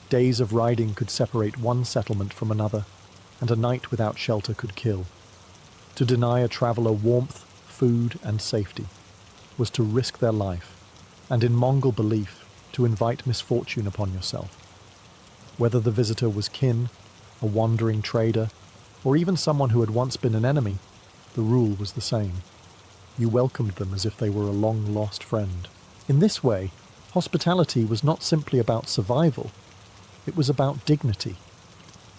Days of riding could separate one settlement from another, and a night without shelter could kill. To deny a traveller warmth, food, and safety was to risk their life, and in Mongol belief, to invite misfortune upon yourself. Whether the visitor was kin, a wandering trader, or even someone who had once been an enemy, the rule was the same. You welcomed them as if they were a long-lost friend. In this way, hospitality was not simply about survival, it was about dignity.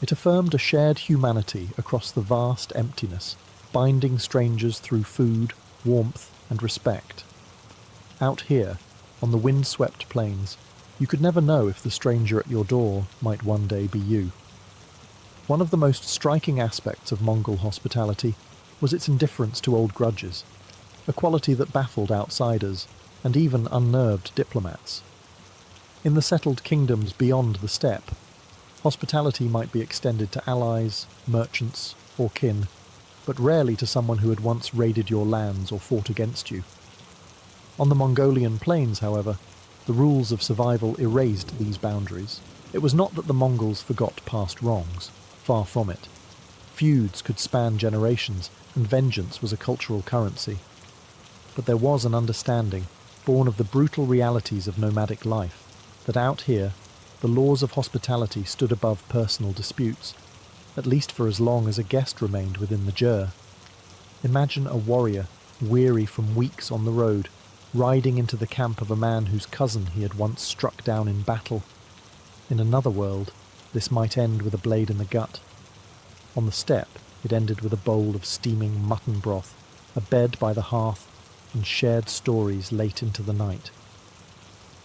It affirmed a shared humanity across the vast emptiness, binding strangers through food, warmth, and respect. Out here, on the wind-swept plains, you could never know if the stranger at your door might one day be you. One of the most striking aspects of Mongol hospitality was its indifference to old grudges, a quality that baffled outsiders and even unnerved diplomats. In the settled kingdoms beyond the steppe, hospitality might be extended to allies, merchants, or kin, but rarely to someone who had once raided your lands or fought against you. On the Mongolian plains, however, the rules of survival erased these boundaries. It was not that the Mongols forgot past wrongs, far from it. Feuds could span generations, and vengeance was a cultural currency. But there was an understanding, born of the brutal realities of nomadic life, that out here, the laws of hospitality stood above personal disputes, at least for as long as a guest remained within the ger. Imagine a warrior, weary from weeks on the road, riding into the camp of a man whose cousin he had once struck down in battle. In another world, this might end with a blade in the gut. On the steppe, it ended with a bowl of steaming mutton broth, a bed by the hearth, and shared stories late into the night.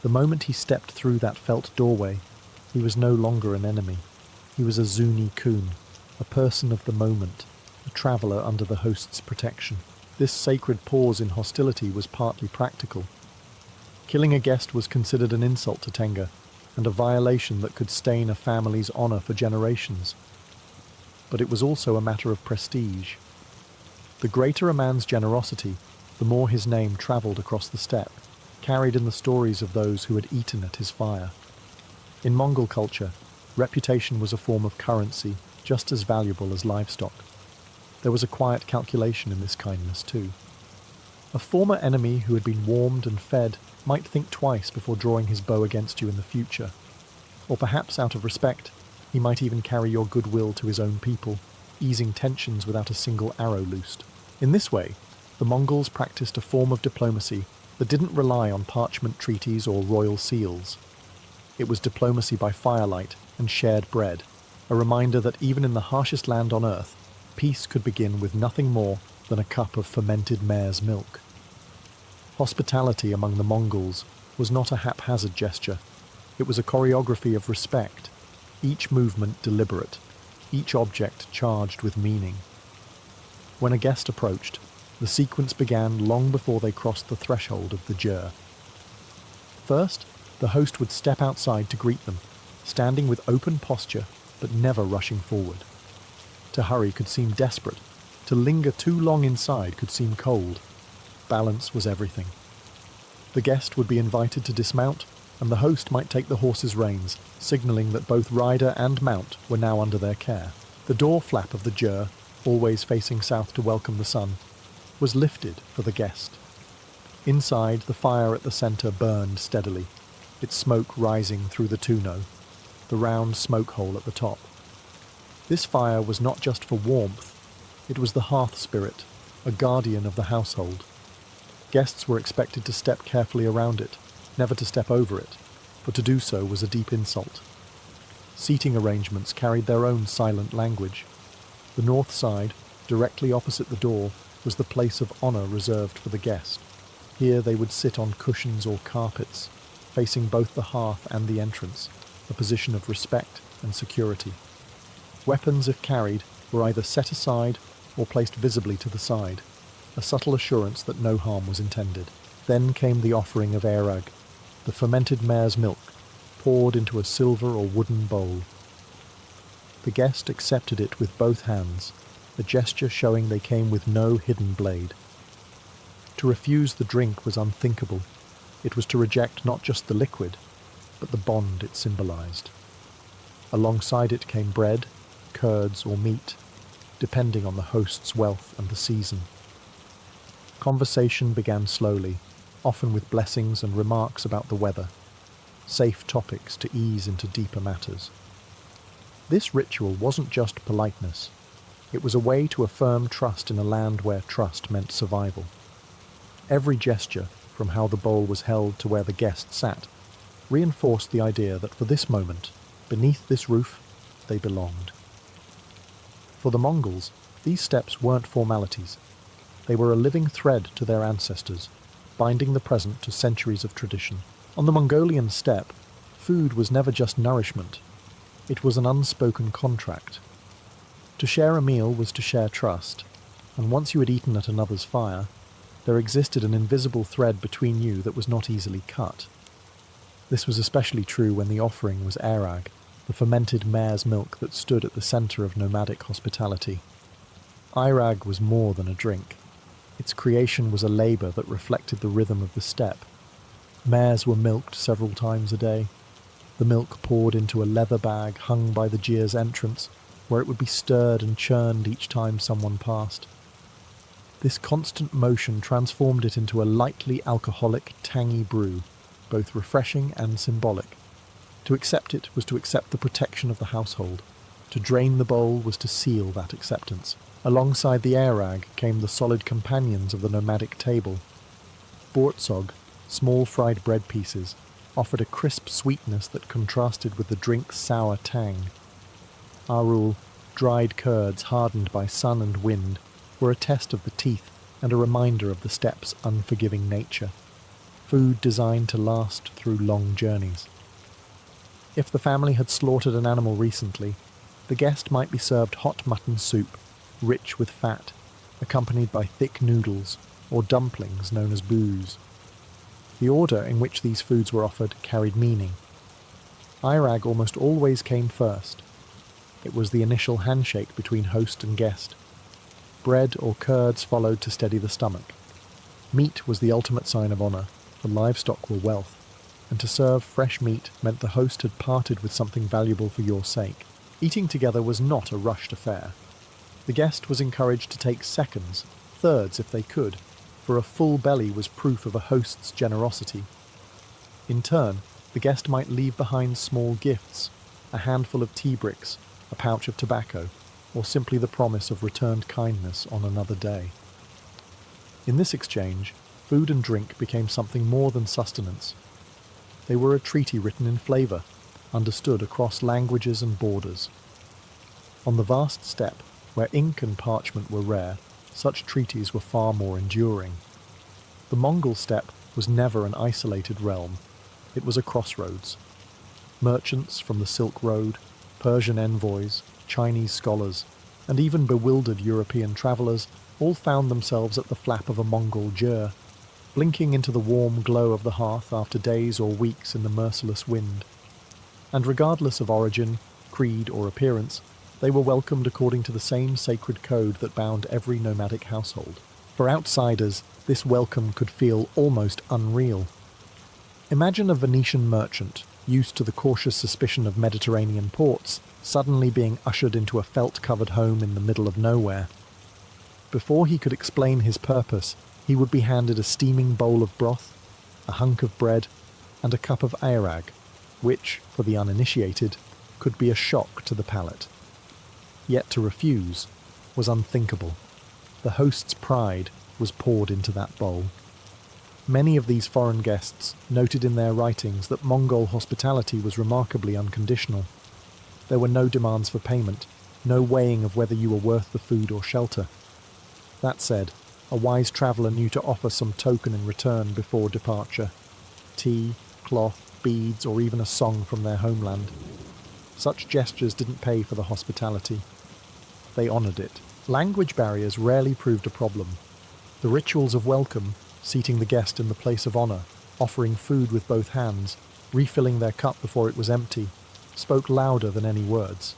The moment he stepped through that felt doorway, he was no longer an enemy. He was a Zuni Kun, a person of the moment, a traveller under the host's protection. This sacred pause in hostility was partly practical. Killing a guest was considered an insult to Tenga, and a violation that could stain a family's honour for generations. But it was also a matter of prestige. The greater a man's generosity, the more his name travelled across the steppe, carried in the stories of those who had eaten at his fire. In Mongol culture, reputation was a form of currency just as valuable as livestock. There was a quiet calculation in this kindness too. A former enemy who had been warmed and fed might think twice before drawing his bow against you in the future. Or perhaps out of respect, he might even carry your goodwill to his own people, easing tensions without a single arrow loosed. In this way, the Mongols practiced a form of diplomacy that didn't rely on parchment treaties or royal seals. It was diplomacy by firelight and shared bread, a reminder that even in the harshest land on earth, peace could begin with nothing more than a cup of fermented mare's milk. Hospitality among the Mongols was not a haphazard gesture. It was a choreography of respect, each movement deliberate, each object charged with meaning. When a guest approached, the sequence began long before they crossed the threshold of the ger. First, the host would step outside to greet them, standing with open posture but never rushing forward. To hurry could seem desperate, To linger too long inside could seem cold. Balance was everything. The guest would be invited to dismount, and the host might take the horse's reins, signalling that both rider and mount were now under their care. The door flap of the ger, always facing south to welcome the sun, was lifted for the guest. Inside, the fire at the centre burned steadily, its smoke rising through the tonneau, the round smoke hole at the top. This fire was not just for warmth, it was the hearth spirit, a guardian of the household. Guests were expected to step carefully around it, never to step over it, for to do so was a deep insult. Seating arrangements carried their own silent language. The north side, directly opposite the door, was the place of honour reserved for the guest. Here they would sit on cushions or carpets, facing both the hearth and the entrance, a position of respect and security. Weapons, if carried, were either set aside or placed visibly to the side, a subtle assurance that no harm was intended. Then came the offering of airag, the fermented mare's milk, poured into a silver or wooden bowl. The guest accepted it with both hands, a gesture showing they came with no hidden blade. To refuse the drink was unthinkable. It was to reject not just the liquid, but the bond it symbolized. Alongside it came bread, curds, or meat, depending on the host's wealth and the season. Conversation began slowly, often with blessings and remarks about the weather, safe topics to ease into deeper matters. This ritual wasn't just politeness. It was a way to affirm trust in a land where trust meant survival. Every gesture, from how the bowl was held to where the guest sat, reinforced the idea that for this moment, beneath this roof, they belonged. For the Mongols, these steps weren't formalities. They were a living thread to their ancestors, binding the present to centuries of tradition. On the Mongolian steppe, food was never just nourishment. It was an unspoken contract. To share a meal was to share trust, and once you had eaten at another's fire, there existed an invisible thread between you that was not easily cut. This was especially true when the offering was airag, the fermented mare's milk that stood at the centre of nomadic hospitality. Airag was more than a drink. Its creation was a labour that reflected the rhythm of the steppe. Mares were milked several times a day. The milk poured into a leather bag hung by the gyr's entrance, where it would be stirred and churned each time someone passed. This constant motion transformed it into a lightly alcoholic, tangy brew, both refreshing and symbolic. To accept it was to accept the protection of the household. To drain the bowl was to seal that acceptance. Alongside the airag came the solid companions of the nomadic table. Bortsog, small fried bread pieces, offered a crisp sweetness that contrasted with the drink's sour tang. Arul, dried curds hardened by sun and wind, were a test of the teeth and a reminder of the steppe's unforgiving nature. Food designed to last through long journeys. If the family had slaughtered an animal recently, the guest might be served hot mutton soup, rich with fat, accompanied by thick noodles or dumplings known as booze. The order in which these foods were offered carried meaning. Airag almost always came first. It was the initial handshake between host and guest. Bread or curds followed to steady the stomach. Meat was the ultimate sign of honour, for livestock were wealth, and to serve fresh meat meant the host had parted with something valuable for your sake. Eating together was not a rushed affair. The guest was encouraged to take seconds, thirds if they could, for a full belly was proof of a host's generosity. In turn, the guest might leave behind small gifts, a handful of tea bricks, a pouch of tobacco, or simply the promise of returned kindness on another day. In this exchange, food and drink became something more than sustenance. They were a treaty written in flavour, understood across languages and borders. On the vast steppe, where ink and parchment were rare, such treaties were far more enduring. The Mongol steppe was never an isolated realm. It was a crossroads. Merchants from the Silk Road, Persian envoys, Chinese scholars, and even bewildered European travellers all found themselves at the flap of a Mongol gyr, blinking into the warm glow of the hearth after days or weeks in the merciless wind. And regardless of origin, creed, or appearance, They were welcomed according to the same sacred code that bound every nomadic household. For outsiders, this welcome could feel almost unreal. Imagine a Venetian merchant, used to the cautious suspicion of Mediterranean ports, suddenly being ushered into a felt-covered home in the middle of nowhere. Before he could explain his purpose, he would be handed a steaming bowl of broth, a hunk of bread, and a cup of airag, which, for the uninitiated, could be a shock to the palate. Yet to refuse was unthinkable. The host's pride was poured into that bowl. Many of these foreign guests noted in their writings that Mongol hospitality was remarkably unconditional. There were no demands for payment, no weighing of whether you were worth the food or shelter. That said, a wise traveller knew to offer some token in return before departure: tea, cloth, beads, or even a song from their homeland. Such gestures didn't pay for the hospitality. They honoured it. Language barriers rarely proved a problem. The rituals of welcome, seating the guest in the place of honour, offering food with both hands, refilling their cup before it was empty, spoke louder than any words.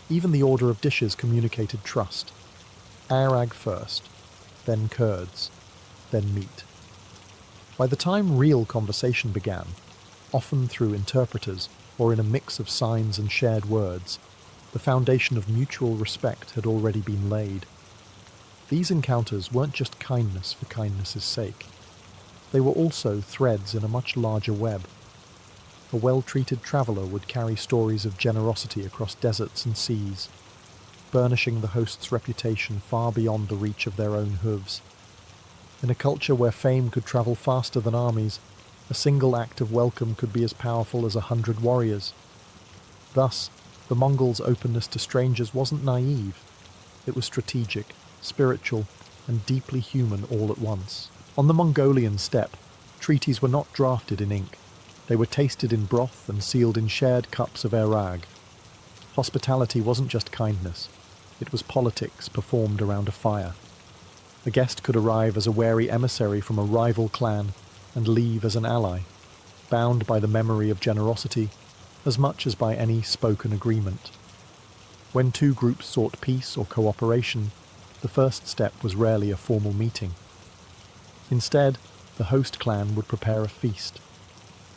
Even the order of dishes communicated trust. Airag first, then curds, then meat. By the time real conversation began, often through interpreters or in a mix of signs and shared words, the foundation of mutual respect had already been laid. These encounters weren't just kindness for kindness's sake. They were also threads in a much larger web. A well-treated traveller would carry stories of generosity across deserts and seas, burnishing the host's reputation far beyond the reach of their own hooves. In a culture where fame could travel faster than armies, a single act of welcome could be as powerful as 100 warriors. Thus, the Mongols' openness to strangers wasn't naive. It was strategic, spiritual, and deeply human all at once. On the Mongolian steppe, treaties were not drafted in ink. They were tasted in broth and sealed in shared cups of airag. Hospitality wasn't just kindness. It was politics performed around a fire. A guest could arrive as a wary emissary from a rival clan and leave as an ally, bound by the memory of generosity as much as by any spoken agreement. When two groups sought peace or cooperation, the first step was rarely a formal meeting. Instead, the host clan would prepare a feast.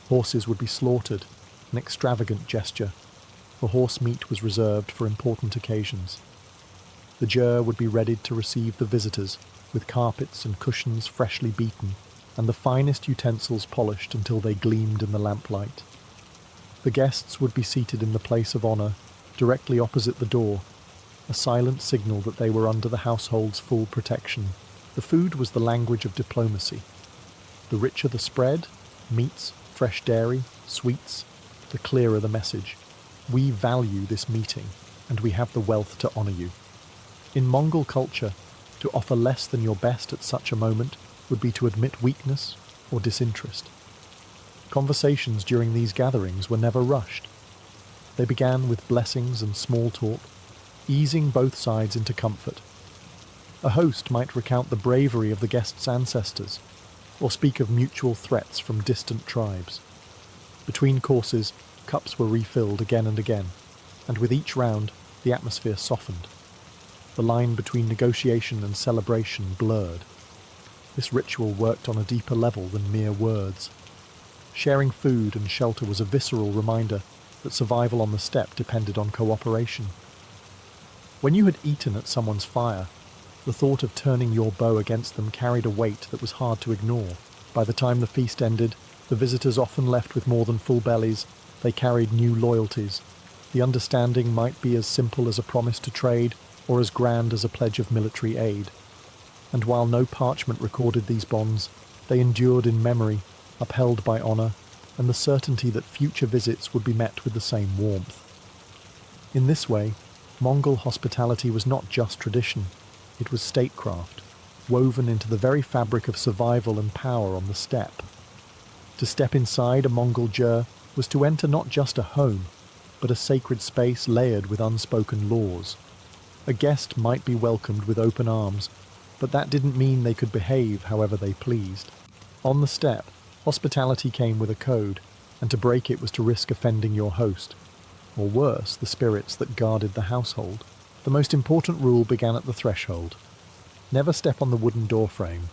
Horses would be slaughtered, an extravagant gesture, for horse meat was reserved for important occasions. The ger would be readied to receive the visitors, with carpets and cushions freshly beaten, and the finest utensils polished until they gleamed in the lamplight. The guests would be seated in the place of honour, directly opposite the door, a silent signal that they were under the household's full protection. The food was the language of diplomacy. The richer the spread, meats, fresh dairy, sweets, the clearer the message. We value this meeting, and we have the wealth to honour you. In Mongol culture, to offer less than your best at such a moment would be to admit weakness or disinterest. Conversations during these gatherings were never rushed. They began with blessings and small talk, easing both sides into comfort. A host might recount the bravery of the guest's ancestors, or speak of mutual threats from distant tribes. Between courses, cups were refilled again and again, and with each round, the atmosphere softened. The line between negotiation and celebration blurred. This ritual worked on a deeper level than mere words. Sharing food and shelter was a visceral reminder that survival on the steppe depended on cooperation. When you had eaten at someone's fire, the thought of turning your bow against them carried a weight that was hard to ignore. By the time the feast ended, the visitors often left with more than full bellies. They carried new loyalties. The understanding might be as simple as a promise to trade or as grand as a pledge of military aid. And while no parchment recorded these bonds, they endured in memory, upheld by honour, and the certainty that future visits would be met with the same warmth. In this way, Mongol hospitality was not just tradition, it was statecraft, woven into the very fabric of survival and power on the steppe. To step inside a Mongol ger was to enter not just a home, but a sacred space layered with unspoken laws. A guest might be welcomed with open arms, but that didn't mean they could behave however they pleased. On the steppe, hospitality came with a code, and to break it was to risk offending your host. or worse, the spirits that guarded the household. The most important rule began at the threshold. Never step on the wooden doorframe.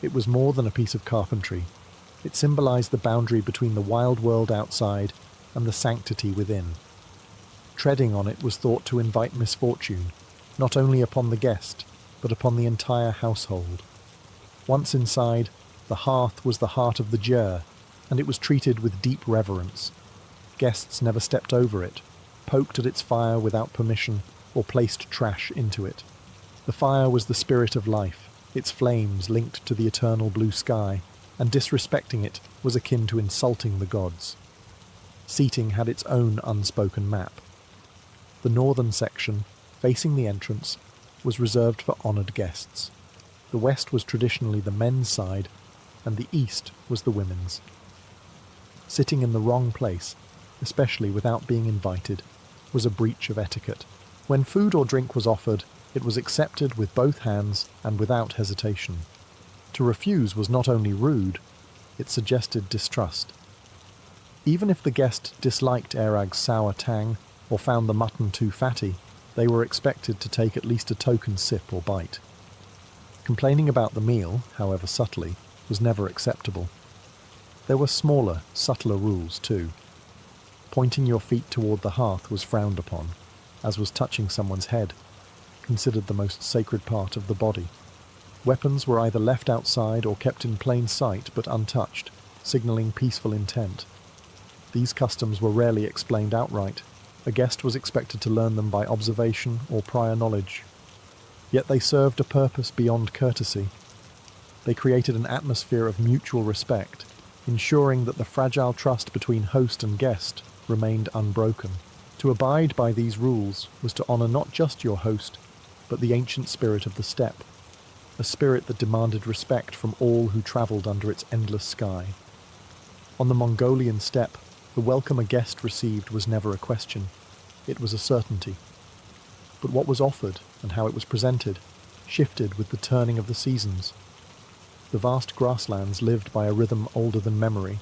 It was more than a piece of carpentry. It symbolized the boundary between the wild world outside and the sanctity within. Treading on it was thought to invite misfortune, not only upon the guest, but upon the entire household. Once inside, the hearth was the heart of the ger, and it was treated with deep reverence. Guests never stepped over it, poked at its fire without permission, or placed trash into it. The fire was the spirit of life, its flames linked to the eternal blue sky, and disrespecting it was akin to insulting the gods. Seating had its own unspoken map. The northern section, facing the entrance, was reserved for honoured guests. The west was traditionally the men's side, and the east was the women's. Sitting in the wrong place, especially without being invited, was a breach of etiquette. When food or drink was offered, it was accepted with both hands and without hesitation. To refuse was not only rude, it suggested distrust. Even if the guest disliked Erag's sour tang or found the mutton too fatty, they were expected to take at least a token sip or bite. Complaining about the meal, however subtly, was never acceptable. There were smaller, subtler rules too. Pointing your feet toward the hearth was frowned upon, as was touching someone's head, considered the most sacred part of the body. Weapons were either left outside or kept in plain sight but untouched, signalling peaceful intent. These customs were rarely explained outright. A guest was expected to learn them by observation or prior knowledge. Yet they served a purpose beyond courtesy. They created an atmosphere of mutual respect, ensuring that the fragile trust between host and guest remained unbroken. To abide by these rules was to honour not just your host, but the ancient spirit of the steppe, a spirit that demanded respect from all who travelled under its endless sky. On the Mongolian steppe, the welcome a guest received was never a question. It was a certainty. But what was offered and how it was presented shifted with the turning of the seasons. The vast grasslands lived by a rhythm older than memory,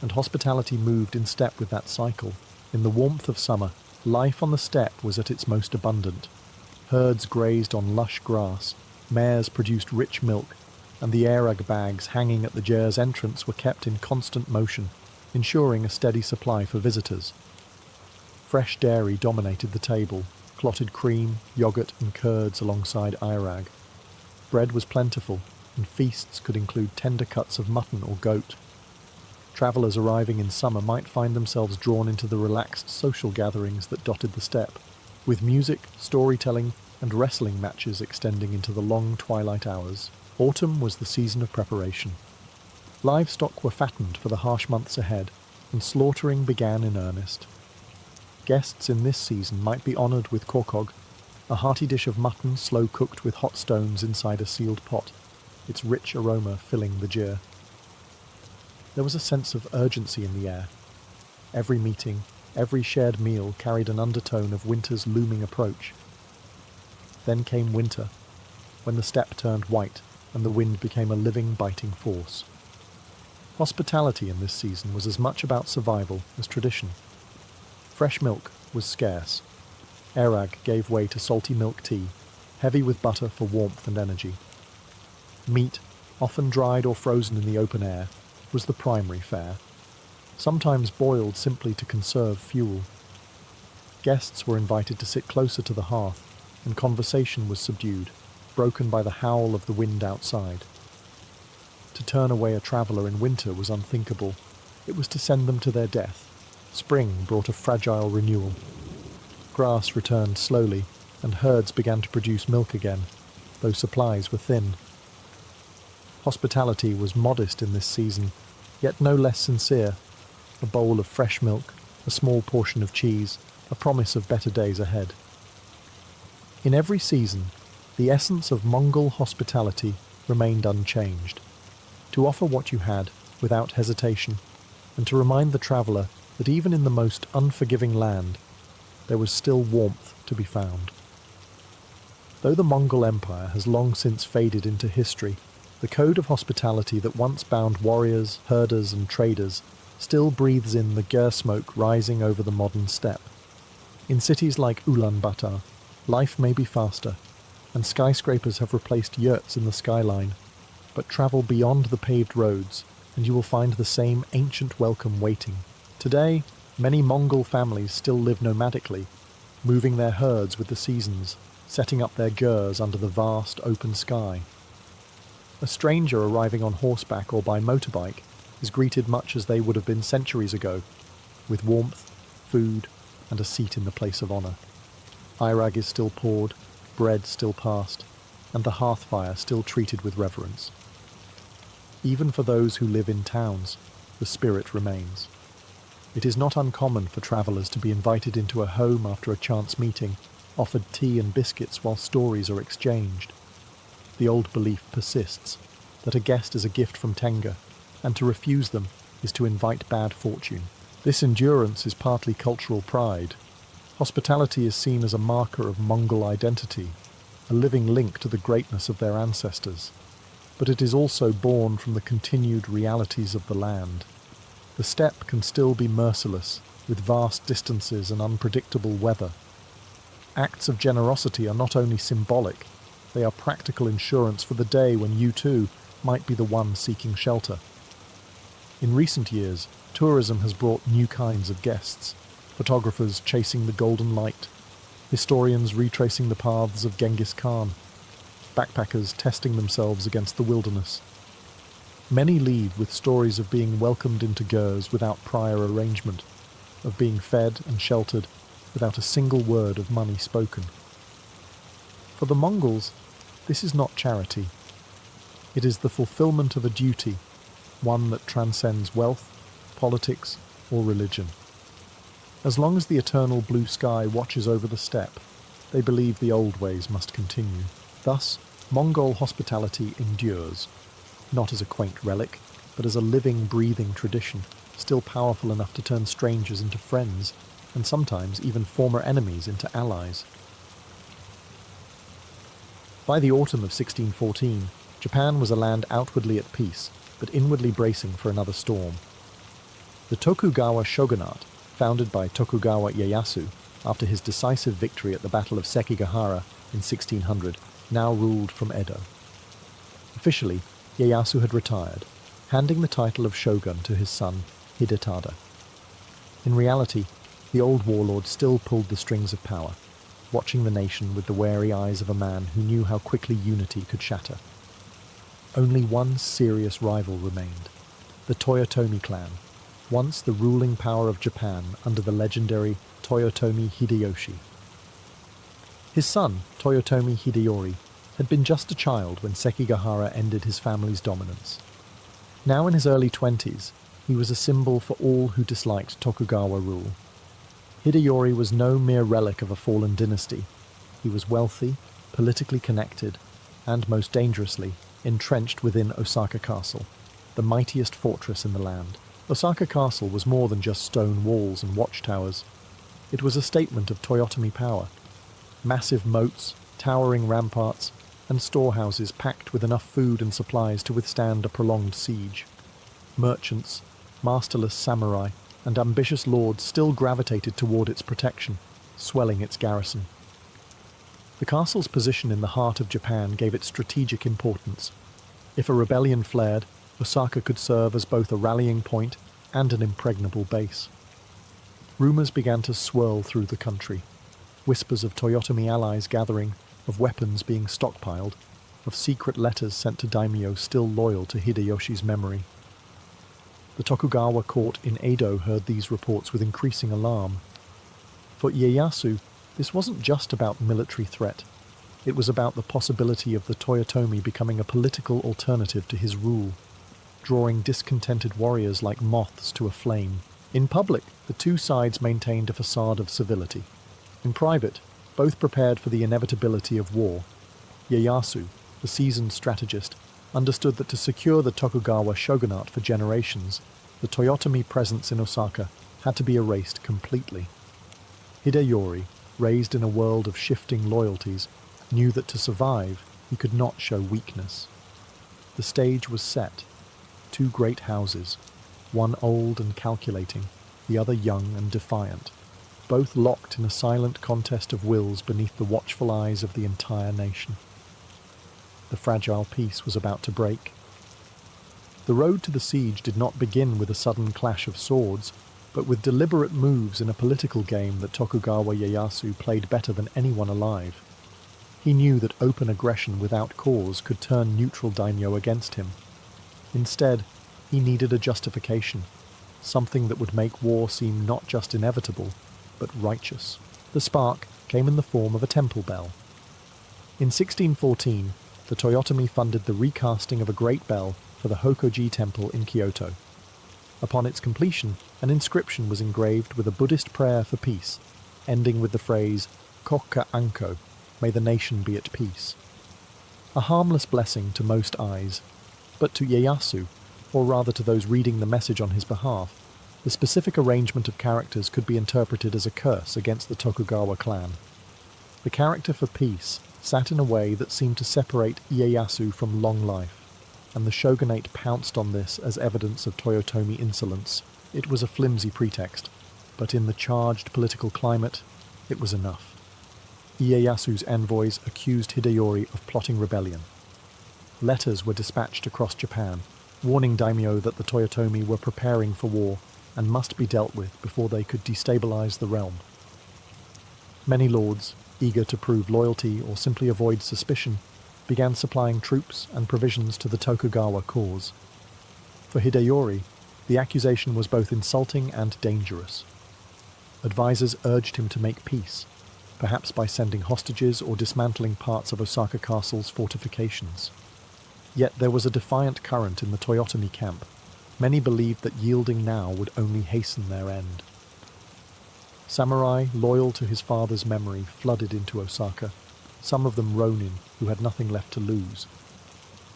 and hospitality moved in step with that cycle. In the warmth of summer, life on the steppe was at its most abundant. Herds grazed on lush grass, mares produced rich milk, and the Erag bags hanging at the ger's entrance were kept in constant motion, ensuring a steady supply for visitors. Fresh dairy dominated the table, clotted cream, yoghurt and curds alongside Irag. Bread was plentiful, and feasts could include tender cuts of mutton or goat. Travellers arriving in summer might find themselves drawn into the relaxed social gatherings that dotted the steppe, with music, storytelling and wrestling matches extending into the long twilight hours. Autumn was the season of preparation. Livestock were fattened for the harsh months ahead, and slaughtering began in earnest. Guests in this season might be honoured with korkog, a hearty dish of mutton slow-cooked with hot stones inside a sealed pot, its rich aroma filling the ger. There was a sense of urgency in the air. Every meeting, every shared meal carried an undertone of winter's looming approach. Then came winter, when the steppe turned white and the wind became a living, biting force. Hospitality in this season was as much about survival as tradition. Fresh milk was scarce. Erag gave way to salty milk tea, heavy with butter for warmth and energy. Meat, often dried or frozen in the open air, was the primary fare, sometimes boiled simply to conserve fuel. Guests were invited to sit closer to the hearth, and conversation was subdued, broken by the howl of the wind outside. To turn away a traveller in winter was unthinkable. It was to send them to their death. Spring brought a fragile renewal. Grass returned slowly, and herds began to produce milk again, though supplies were thin. Hospitality was modest in this season, yet no less sincere. A bowl of fresh milk, a small portion of cheese, a promise of better days ahead. In every season, the essence of Mongol hospitality remained unchanged. To offer what you had, without hesitation, and to remind the traveller that even in the most unforgiving land, there was still warmth to be found. Though the Mongol Empire has long since faded into history, the code of hospitality that once bound warriors, herders and traders still breathes in the ger smoke rising over the modern steppe. In cities like Ulaanbaatar, life may be faster, and skyscrapers have replaced yurts in the skyline, but travel beyond the paved roads, and you will find the same ancient welcome waiting. Today, many Mongol families still live nomadically, moving their herds with the seasons, setting up their gers under the vast open sky. A stranger arriving on horseback or by motorbike is greeted much as they would have been centuries ago, with warmth, food, and a seat in the place of honour. Airag is still poured, bread still passed, and the hearth fire still treated with reverence. Even for those who live in towns, the spirit remains. It is not uncommon for travellers to be invited into a home after a chance meeting, offered tea and biscuits while stories are exchanged. The old belief persists that a guest is a gift from Tenga, and to refuse them is to invite bad fortune. This endurance is partly cultural pride. Hospitality is seen as a marker of Mongol identity, a living link to the greatness of their ancestors. But it is also born from the continued realities of the land. The steppe can still be merciless, with vast distances and unpredictable weather. Acts of generosity are not only symbolic, they are practical insurance for the day when you too might be the one seeking shelter. In recent years, tourism has brought new kinds of guests, photographers chasing the golden light, historians retracing the paths of Genghis Khan, backpackers testing themselves against the wilderness. Many leave with stories of being welcomed into gers without prior arrangement, of being fed and sheltered without a single word of money spoken. For the Mongols, this is not charity. It is the fulfillment of a duty, one that transcends wealth, politics, or religion. As long as the eternal blue sky watches over the steppe, they believe the old ways must continue. Thus, Mongol hospitality endures, not as a quaint relic, but as a living, breathing tradition, still powerful enough to turn strangers into friends, and sometimes even former enemies into allies. By the autumn of 1614, Japan was a land outwardly at peace, but inwardly bracing for another storm. The Tokugawa shogunate, founded by Tokugawa Ieyasu after his decisive victory at the Battle of Sekigahara in 1600, now ruled from Edo. Officially, Ieyasu had retired, handing the title of shogun to his son, Hidetada. In reality, the old warlord still pulled the strings of power, watching the nation with the wary eyes of a man who knew how quickly unity could shatter. Only one serious rival remained, the Toyotomi clan, once the ruling power of Japan under the legendary Toyotomi Hideyoshi. His son, Toyotomi Hideyori, had been just a child when Sekigahara ended his family's dominance. Now in his early 20s, he was a symbol for all who disliked Tokugawa rule. Hideyori was no mere relic of a fallen dynasty. He was wealthy, politically connected, and most dangerously, entrenched within Osaka Castle, the mightiest fortress in the land. Osaka Castle was more than just stone walls and watchtowers. It was a statement of Toyotomi power. Massive moats, towering ramparts, and storehouses packed with enough food and supplies to withstand a prolonged siege. Merchants, masterless samurai, and ambitious lords still gravitated toward its protection, swelling its garrison. The castle's position in the heart of Japan gave it strategic importance. If a rebellion flared, Osaka could serve as both a rallying point and an impregnable base. Rumours began to swirl through the country. Whispers of Toyotomi allies gathering, of weapons being stockpiled, of secret letters sent to daimyo still loyal to Hideyoshi's memory. The Tokugawa court in Edo heard these reports with increasing alarm. For Ieyasu, this wasn't just about military threat. It was about the possibility of the Toyotomi becoming a political alternative to his rule, drawing discontented warriors like moths to a flame. In public, the two sides maintained a facade of civility. In private, both prepared for the inevitability of war. Ieyasu, the seasoned strategist, understood that to secure the Tokugawa shogunate for generations, the Toyotomi presence in Osaka had to be erased completely. Hideyori, raised in a world of shifting loyalties, knew that to survive, he could not show weakness. The stage was set. Two great houses, one old and calculating, the other young and defiant. both locked in a silent contest of wills beneath the watchful eyes of the entire nation. The fragile peace was about to break. The road to the siege did not begin with a sudden clash of swords, but with deliberate moves in a political game that Tokugawa Ieyasu played better than anyone alive. He knew that open aggression without cause could turn neutral daimyo against him. Instead, he needed a justification, something that would make war seem not just inevitable, but righteous. The spark came in the form of a temple bell. In 1614, the Toyotomi funded the recasting of a great bell for the Hokoji temple in Kyoto. Upon its completion, an inscription was engraved with a Buddhist prayer for peace, ending with the phrase, Kokka Anko, may the nation be at peace. A harmless blessing to most eyes, but to Ieyasu, or rather to those reading the message on his behalf, the specific arrangement of characters could be interpreted as a curse against the Tokugawa clan. The character for peace sat in a way that seemed to separate Ieyasu from long life, and the shogunate pounced on this as evidence of Toyotomi insolence. It was a flimsy pretext, but in the charged political climate, it was enough. Ieyasu's envoys accused Hideyori of plotting rebellion. Letters were dispatched across Japan, warning daimyo that the Toyotomi were preparing for war and must be dealt with before they could destabilize the realm. Many lords, eager to prove loyalty or simply avoid suspicion, began supplying troops and provisions to the Tokugawa cause. For Hideyori, the accusation was both insulting and dangerous. Advisors urged him to make peace, perhaps by sending hostages or dismantling parts of Osaka Castle's fortifications. Yet there was a defiant current in the Toyotomi camp. Many believed that yielding now would only hasten their end. Samurai, loyal to his father's memory, flooded into Osaka, some of them ronin who had nothing left to lose.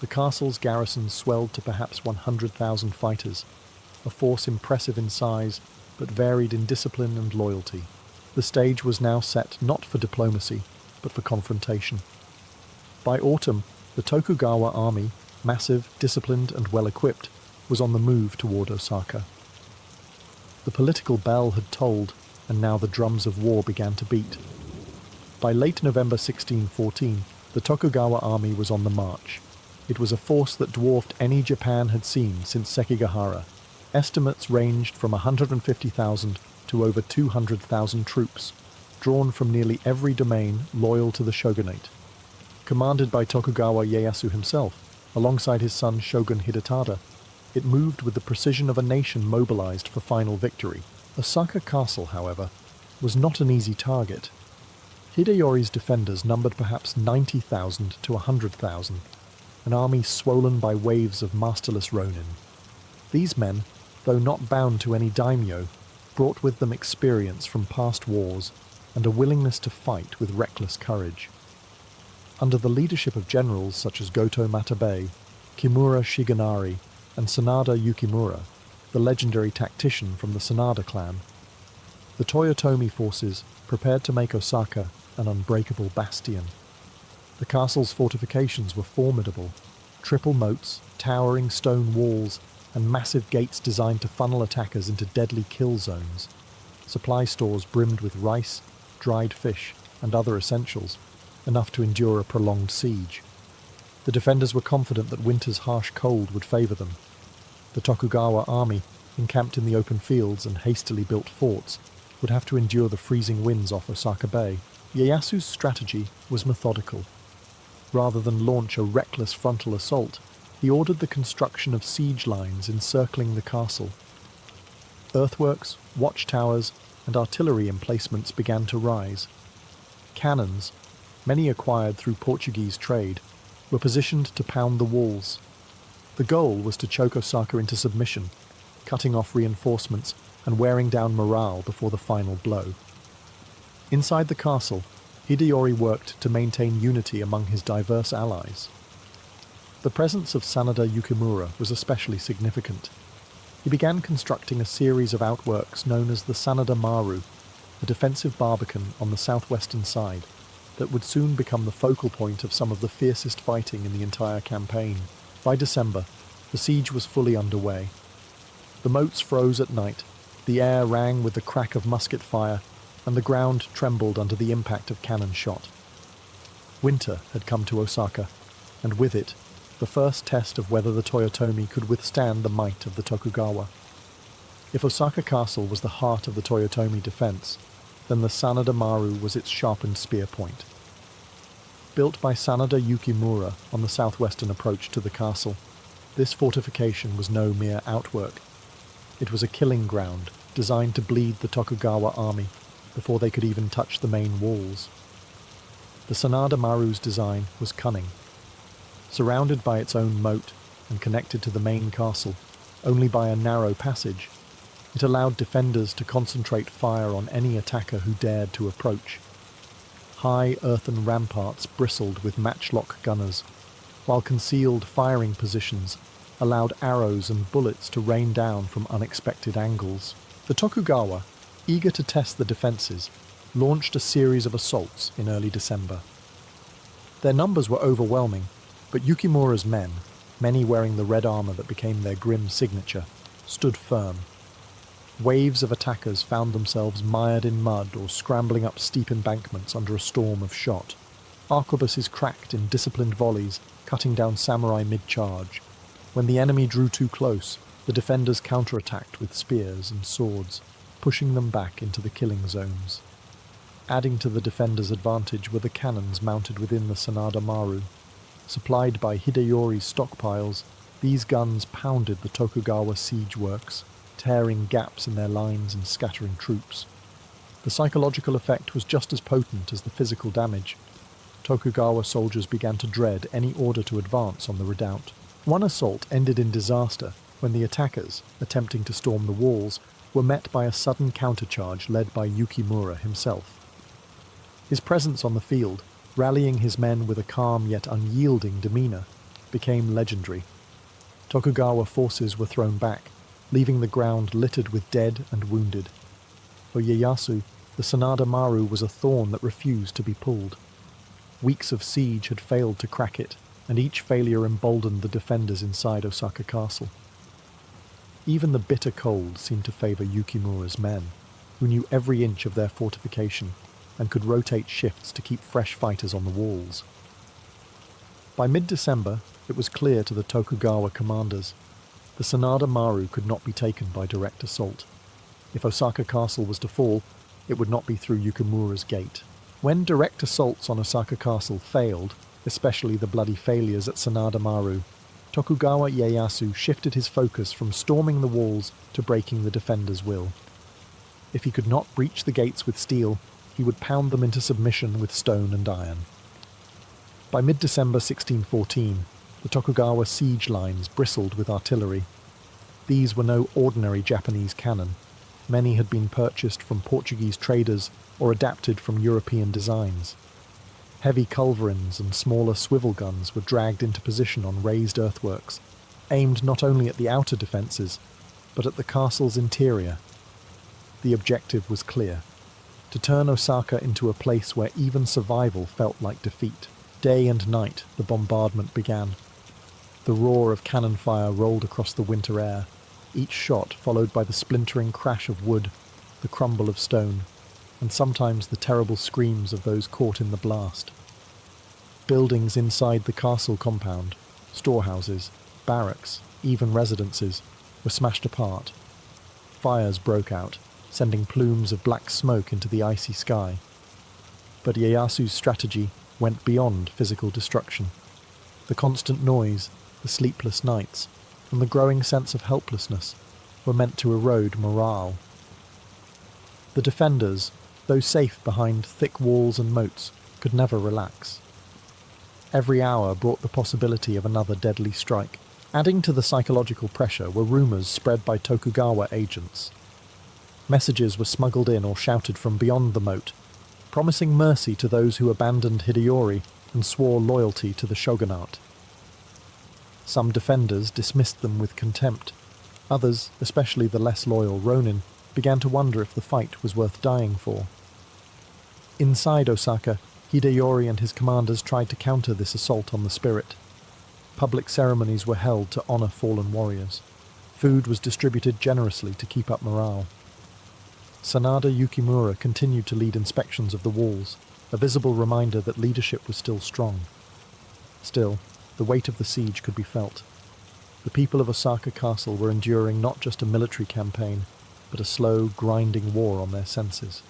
The castle's garrison swelled to perhaps 100,000 fighters, a force impressive in size, but varied in discipline and loyalty. The stage was now set not for diplomacy, but for confrontation. By autumn, the Tokugawa army, massive, disciplined, and well-equipped, was on the move toward Osaka. The political bell had tolled, and now the drums of war began to beat. By late November 1614, the Tokugawa army was on the march. It was a force that dwarfed any Japan had seen since Sekigahara. Estimates ranged from 150,000 to over 200,000 troops, drawn from nearly every domain loyal to the shogunate. Commanded by Tokugawa Ieyasu himself, alongside his son Shogun Hidetada, it moved with the precision of a nation mobilized for final victory. Osaka Castle, however, was not an easy target. Hideyori's defenders numbered perhaps 90,000 to 100,000, an army swollen by waves of masterless ronin. These men, though not bound to any daimyo, brought with them experience from past wars and a willingness to fight with reckless courage. Under the leadership of generals such as Goto Matabe, Kimura Shigenari, and Sanada Yukimura, the legendary tactician from the Sanada clan, the Toyotomi forces prepared to make Osaka an unbreakable bastion. The castle's fortifications were formidable, triple moats, towering stone walls, and massive gates designed to funnel attackers into deadly kill zones. Supply stores brimmed with rice, dried fish, and other essentials, enough to endure a prolonged siege. The defenders were confident that winter's harsh cold would favour them. The Tokugawa army, encamped in the open fields and hastily built forts, would have to endure the freezing winds off Osaka Bay. Ieyasu's strategy was methodical. Rather than launch a reckless frontal assault, he ordered the construction of siege lines encircling the castle. Earthworks, watchtowers, and artillery emplacements began to rise. Cannons, many acquired through Portuguese trade, were positioned to pound the walls. The goal was to choke Osaka into submission, cutting off reinforcements and wearing down morale before the final blow. Inside the castle, Hideyori worked to maintain unity among his diverse allies. The presence of Sanada Yukimura was especially significant. He began constructing a series of outworks known as the Sanada Maru, a defensive barbican on the southwestern side that would soon become the focal point of some of the fiercest fighting in the entire campaign. By December, the siege was fully underway. The moats froze at night, the air rang with the crack of musket fire, and the ground trembled under the impact of cannon shot. Winter had come to Osaka, and with it, the first test of whether the Toyotomi could withstand the might of the Tokugawa. If Osaka Castle was the heart of the Toyotomi defense, then the Sanada Maru was its sharpened spear point. Built by Sanada Yukimura on the southwestern approach to the castle, this fortification was no mere outwork. It was a killing ground designed to bleed the Tokugawa army before they could even touch the main walls. The Sanada Maru's design was cunning. Surrounded by its own moat and connected to the main castle only by a narrow passage, it allowed defenders to concentrate fire on any attacker who dared to approach. High earthen ramparts bristled with matchlock gunners, while concealed firing positions allowed arrows and bullets to rain down from unexpected angles. The Tokugawa, eager to test the defences, launched a series of assaults in early December. Their numbers were overwhelming, but Yukimura's men, many wearing the red armour that became their grim signature, stood firm. Waves of attackers found themselves mired in mud or scrambling up steep embankments under a storm of shot. Arquebuses cracked in disciplined volleys, cutting down samurai mid-charge. When the enemy drew too close, the defenders counterattacked with spears and swords, pushing them back into the killing zones. Adding to the defenders' advantage were the cannons mounted within the Sanada Maru. Supplied by Hideyori's stockpiles, these guns pounded the Tokugawa siege works, tearing gaps in their lines and scattering troops. The psychological effect was just as potent as the physical damage. Tokugawa soldiers began to dread any order to advance on the redoubt. One assault ended in disaster when the attackers, attempting to storm the walls, were met by a sudden countercharge led by Yukimura himself. His presence on the field, rallying his men with a calm yet unyielding demeanour, became legendary. Tokugawa forces were thrown back, leaving the ground littered with dead and wounded. For Ieyasu, the Sanada Maru was a thorn that refused to be pulled. Weeks of siege had failed to crack it, and each failure emboldened the defenders inside Osaka Castle. Even the bitter cold seemed to favour Yukimura's men, who knew every inch of their fortification and could rotate shifts to keep fresh fighters on the walls. By mid-December, it was clear to the Tokugawa commanders the Sanada Maru could not be taken by direct assault. If Osaka Castle was to fall, it would not be through Yukimura's gate. When direct assaults on Osaka Castle failed, especially the bloody failures at Sanada Maru, Tokugawa Ieyasu shifted his focus from storming the walls to breaking the defenders' will. If he could not breach the gates with steel, he would pound them into submission with stone and iron. By mid-December 1614, the Tokugawa siege lines bristled with artillery. These were no ordinary Japanese cannon. Many had been purchased from Portuguese traders or adapted from European designs. Heavy culverins and smaller swivel guns were dragged into position on raised earthworks, aimed not only at the outer defences, but at the castle's interior. The objective was clear: to turn Osaka into a place where even survival felt like defeat. Day and night the bombardment began. The roar of cannon fire rolled across the winter air, each shot followed by the splintering crash of wood, the crumble of stone, and sometimes the terrible screams of those caught in the blast. Buildings inside the castle compound, storehouses, barracks, even residences, were smashed apart. Fires broke out, sending plumes of black smoke into the icy sky. But Ieyasu's strategy went beyond physical destruction. The constant noise, the sleepless nights, and the growing sense of helplessness were meant to erode morale. The defenders, though safe behind thick walls and moats, could never relax. Every hour brought the possibility of another deadly strike. Adding to the psychological pressure were rumours spread by Tokugawa agents. Messages were smuggled in or shouted from beyond the moat, promising mercy to those who abandoned Hideyori and swore loyalty to the shogunate. Some defenders dismissed them with contempt. Others, especially the less loyal Ronin, began to wonder if the fight was worth dying for. Inside Osaka, Hideyori and his commanders tried to counter this assault on the spirit. Public ceremonies were held to honour fallen warriors. Food was distributed generously to keep up morale. Sanada Yukimura continued to lead inspections of the walls, a visible reminder that leadership was still strong. Still, the weight of the siege could be felt. The people of Osaka Castle were enduring not just a military campaign, but a slow, grinding war on their senses.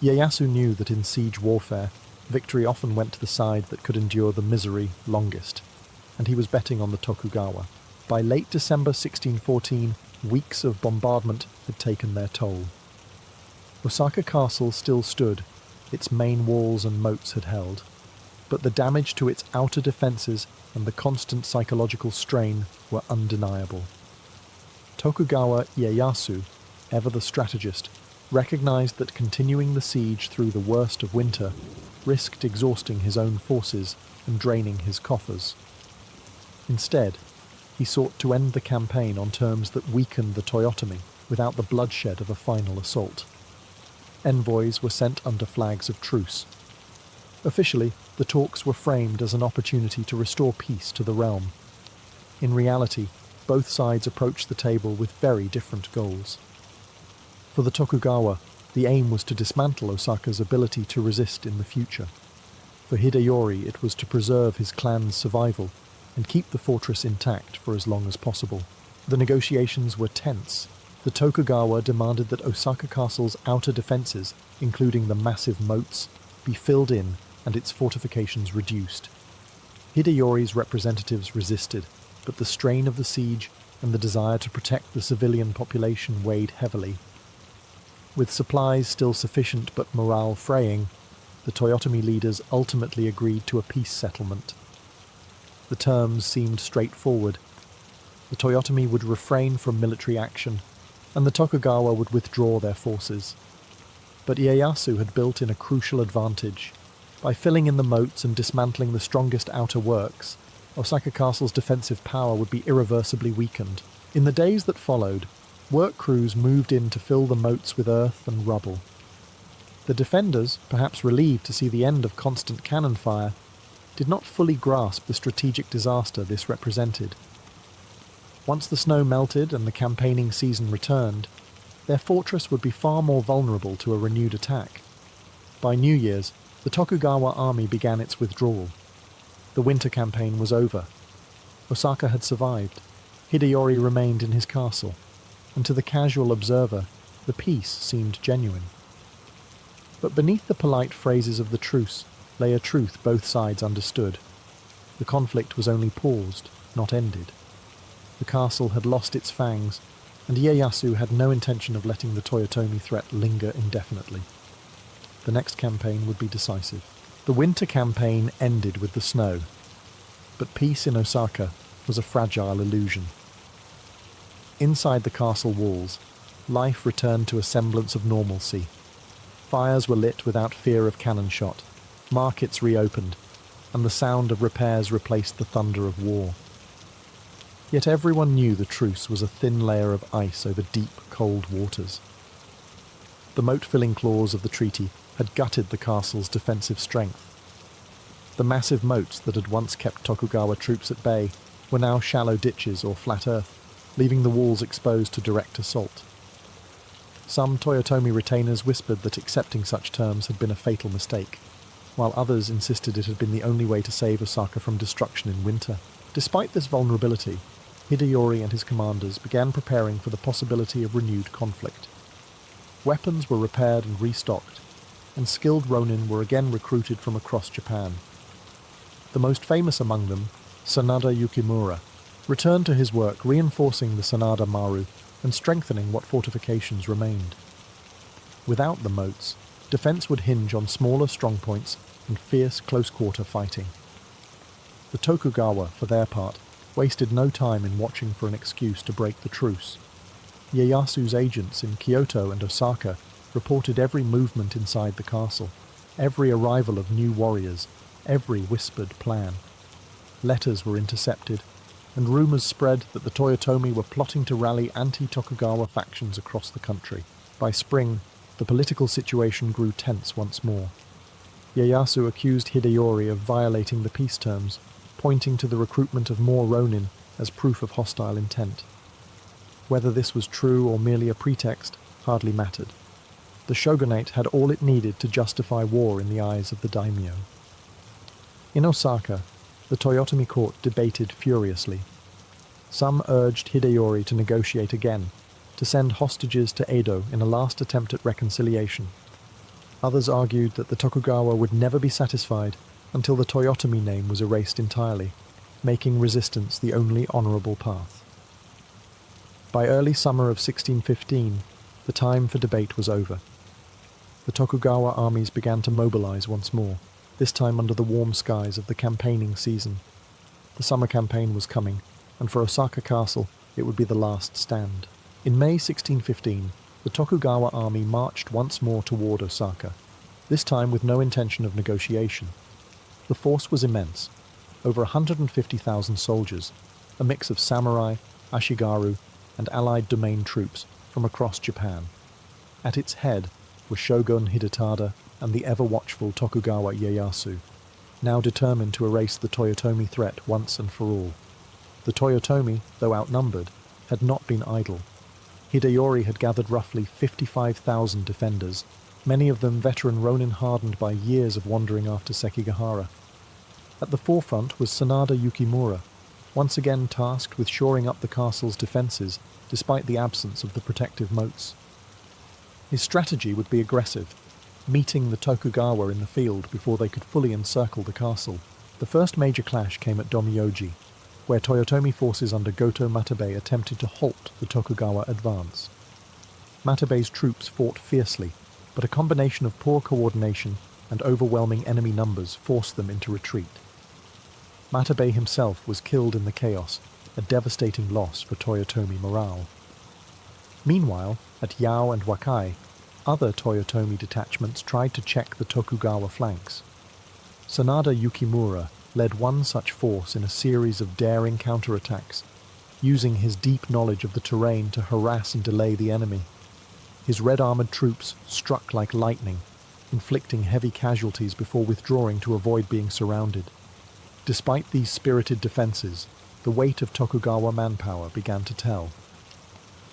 Ieyasu knew that in siege warfare, victory often went to the side that could endure the misery longest, and he was betting on the Tokugawa. By late December 1614, weeks of bombardment had taken their toll. Osaka Castle still stood, its main walls and moats had held, but the damage to its outer defences and the constant psychological strain were undeniable. Tokugawa Ieyasu, ever the strategist, recognised that continuing the siege through the worst of winter risked exhausting his own forces and draining his coffers. Instead, he sought to end the campaign on terms that weakened the Toyotomi without the bloodshed of a final assault. Envoys were sent under flags of truce. Officially, the talks were framed as an opportunity to restore peace to the realm. In reality, both sides approached the table with very different goals. For the Tokugawa, the aim was to dismantle Osaka's ability to resist in the future. For Hideyori, it was to preserve his clan's survival and keep the fortress intact for as long as possible. The negotiations were tense. The Tokugawa demanded that Osaka Castle's outer defences, including the massive moats, be filled in and its fortifications reduced. Hideyori's representatives resisted, but the strain of the siege and the desire to protect the civilian population weighed heavily. With supplies still sufficient but morale fraying, the Toyotomi leaders ultimately agreed to a peace settlement. The terms seemed straightforward. The Toyotomi would refrain from military action, and the Tokugawa would withdraw their forces. But Ieyasu had built in a crucial advantage. By filling in the moats and dismantling the strongest outer works, Osaka Castle's defensive power would be irreversibly weakened. In the days that followed, work crews moved in to fill the moats with earth and rubble. The defenders, perhaps relieved to see the end of constant cannon fire, did not fully grasp the strategic disaster this represented. Once the snow melted and the campaigning season returned, their fortress would be far more vulnerable to a renewed attack. By New Year's, the Tokugawa army began its withdrawal. The winter campaign was over. Osaka had survived. Hideyori remained in his castle, and to the casual observer, the peace seemed genuine. But beneath the polite phrases of the truce lay a truth both sides understood. The conflict was only paused, not ended. The castle had lost its fangs, and Ieyasu had no intention of letting the Toyotomi threat linger indefinitely. The next campaign would be decisive. The winter campaign ended with the snow, but peace in Osaka was a fragile illusion. Inside the castle walls, life returned to a semblance of normalcy. Fires were lit without fear of cannon shot, markets reopened, and the sound of repairs replaced the thunder of war. Yet everyone knew the truce was a thin layer of ice over deep, cold waters. The moat-filling clause of the treaty had gutted the castle's defensive strength. The massive moats that had once kept Tokugawa troops at bay were now shallow ditches or flat earth, leaving the walls exposed to direct assault. Some Toyotomi retainers whispered that accepting such terms had been a fatal mistake, while others insisted it had been the only way to save Osaka from destruction in winter. Despite this vulnerability, Hideyori and his commanders began preparing for the possibility of renewed conflict. Weapons were repaired and restocked, and skilled ronin were again recruited from across Japan. The most famous among them, Sanada Yukimura, returned to his work reinforcing the Sanada Maru and strengthening what fortifications remained. Without the moats, defence would hinge on smaller strongpoints and fierce close-quarter fighting. The Tokugawa, for their part, wasted no time in watching for an excuse to break the truce. Ieyasu's agents in Kyoto and Osaka reported every movement inside the castle, every arrival of new warriors, every whispered plan. Letters were intercepted, and rumours spread that the Toyotomi were plotting to rally anti-Tokugawa factions across the country. By spring, the political situation grew tense once more. Ieyasu accused Hideyori of violating the peace terms, pointing to the recruitment of more ronin as proof of hostile intent. Whether this was true or merely a pretext, hardly mattered. The shogunate had all it needed to justify war in the eyes of the daimyo. In Osaka, the Toyotomi court debated furiously. Some urged Hideyori to negotiate again, to send hostages to Edo in a last attempt at reconciliation. Others argued that the Tokugawa would never be satisfied until the Toyotomi name was erased entirely, making resistance the only honourable path. By early summer of 1615, the time for debate was over. The Tokugawa armies began to mobilise once more, this time under the warm skies of the campaigning season. The summer campaign was coming, and for Osaka Castle it would be the last stand. In May 1615, the Tokugawa army marched once more toward Osaka, this time with no intention of negotiation. The force was immense, over 150,000 soldiers, a mix of samurai, ashigaru, and allied domain troops from across Japan. At its head were Shogun Hidetada and the ever-watchful Tokugawa Ieyasu, now determined to erase the Toyotomi threat once and for all. The Toyotomi, though outnumbered, had not been idle. Hideyori had gathered roughly 55,000 defenders, many of them veteran Ronin hardened by years of wandering after Sekigahara. At the forefront was Sanada Yukimura, once again tasked with shoring up the castle's defences despite the absence of the protective moats. His strategy would be aggressive, meeting the Tokugawa in the field before they could fully encircle the castle. The first major clash came at Domyoji, where Toyotomi forces under Goto Matabe attempted to halt the Tokugawa advance. Matabe's troops fought fiercely, but a combination of poor coordination and overwhelming enemy numbers forced them into retreat. Matabe himself was killed in the chaos, a devastating loss for Toyotomi morale. Meanwhile, at Yao and Wakai, other Toyotomi detachments tried to check the Tokugawa flanks. Sanada Yukimura led one such force in a series of daring counterattacks, using his deep knowledge of the terrain to harass and delay the enemy. His red-armoured troops struck like lightning, inflicting heavy casualties before withdrawing to avoid being surrounded. Despite these spirited defences, the weight of Tokugawa manpower began to tell.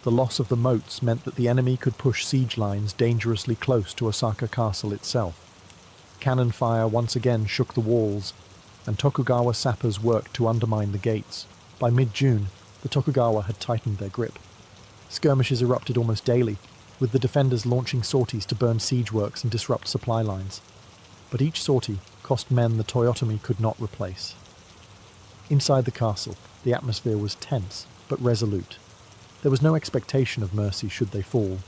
The loss of the moats meant that the enemy could push siege lines dangerously close to Osaka Castle itself. Cannon fire once again shook the walls, and Tokugawa sappers worked to undermine the gates. By mid-June, the Tokugawa had tightened their grip. Skirmishes erupted almost daily, with the defenders launching sorties to burn siege works and disrupt supply lines. But each sortie cost men the Toyotomi could not replace. Inside the castle, the atmosphere was tense, but resolute. There was no expectation of mercy should they fall.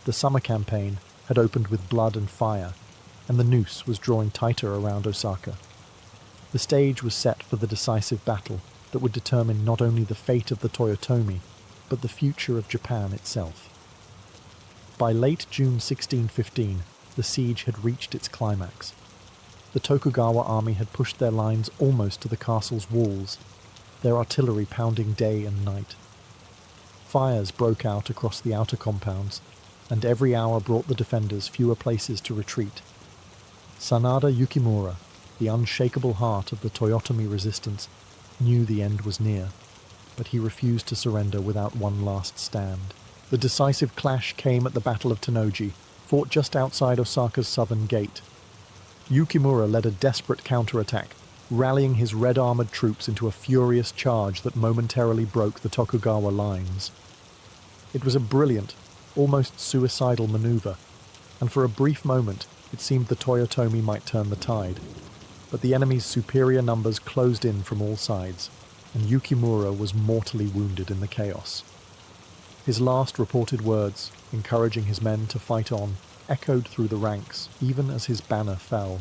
The summer campaign had opened with blood and fire, and the noose was drawing tighter around Osaka. The stage was set for the decisive battle that would determine not only the fate of the Toyotomi, but the future of Japan itself. By late June 1615, the siege had reached its climax. The Tokugawa army had pushed their lines almost to the castle's walls, their artillery pounding day and night. Fires broke out across the outer compounds, and every hour brought the defenders fewer places to retreat. Sanada Yukimura, the unshakable heart of the Toyotomi resistance, knew the end was near, but he refused to surrender without one last stand. The decisive clash came at the Battle of Tennoji, fought just outside Osaka's southern gate. Yukimura led a desperate counterattack, rallying his red-armoured troops into a furious charge that momentarily broke the Tokugawa lines. It was a brilliant, almost suicidal manoeuvre, and for a brief moment it seemed the Toyotomi might turn the tide. But the enemy's superior numbers closed in from all sides, and Yukimura was mortally wounded in the chaos. His last reported words, encouraging his men to fight on, echoed through the ranks, even as his banner fell.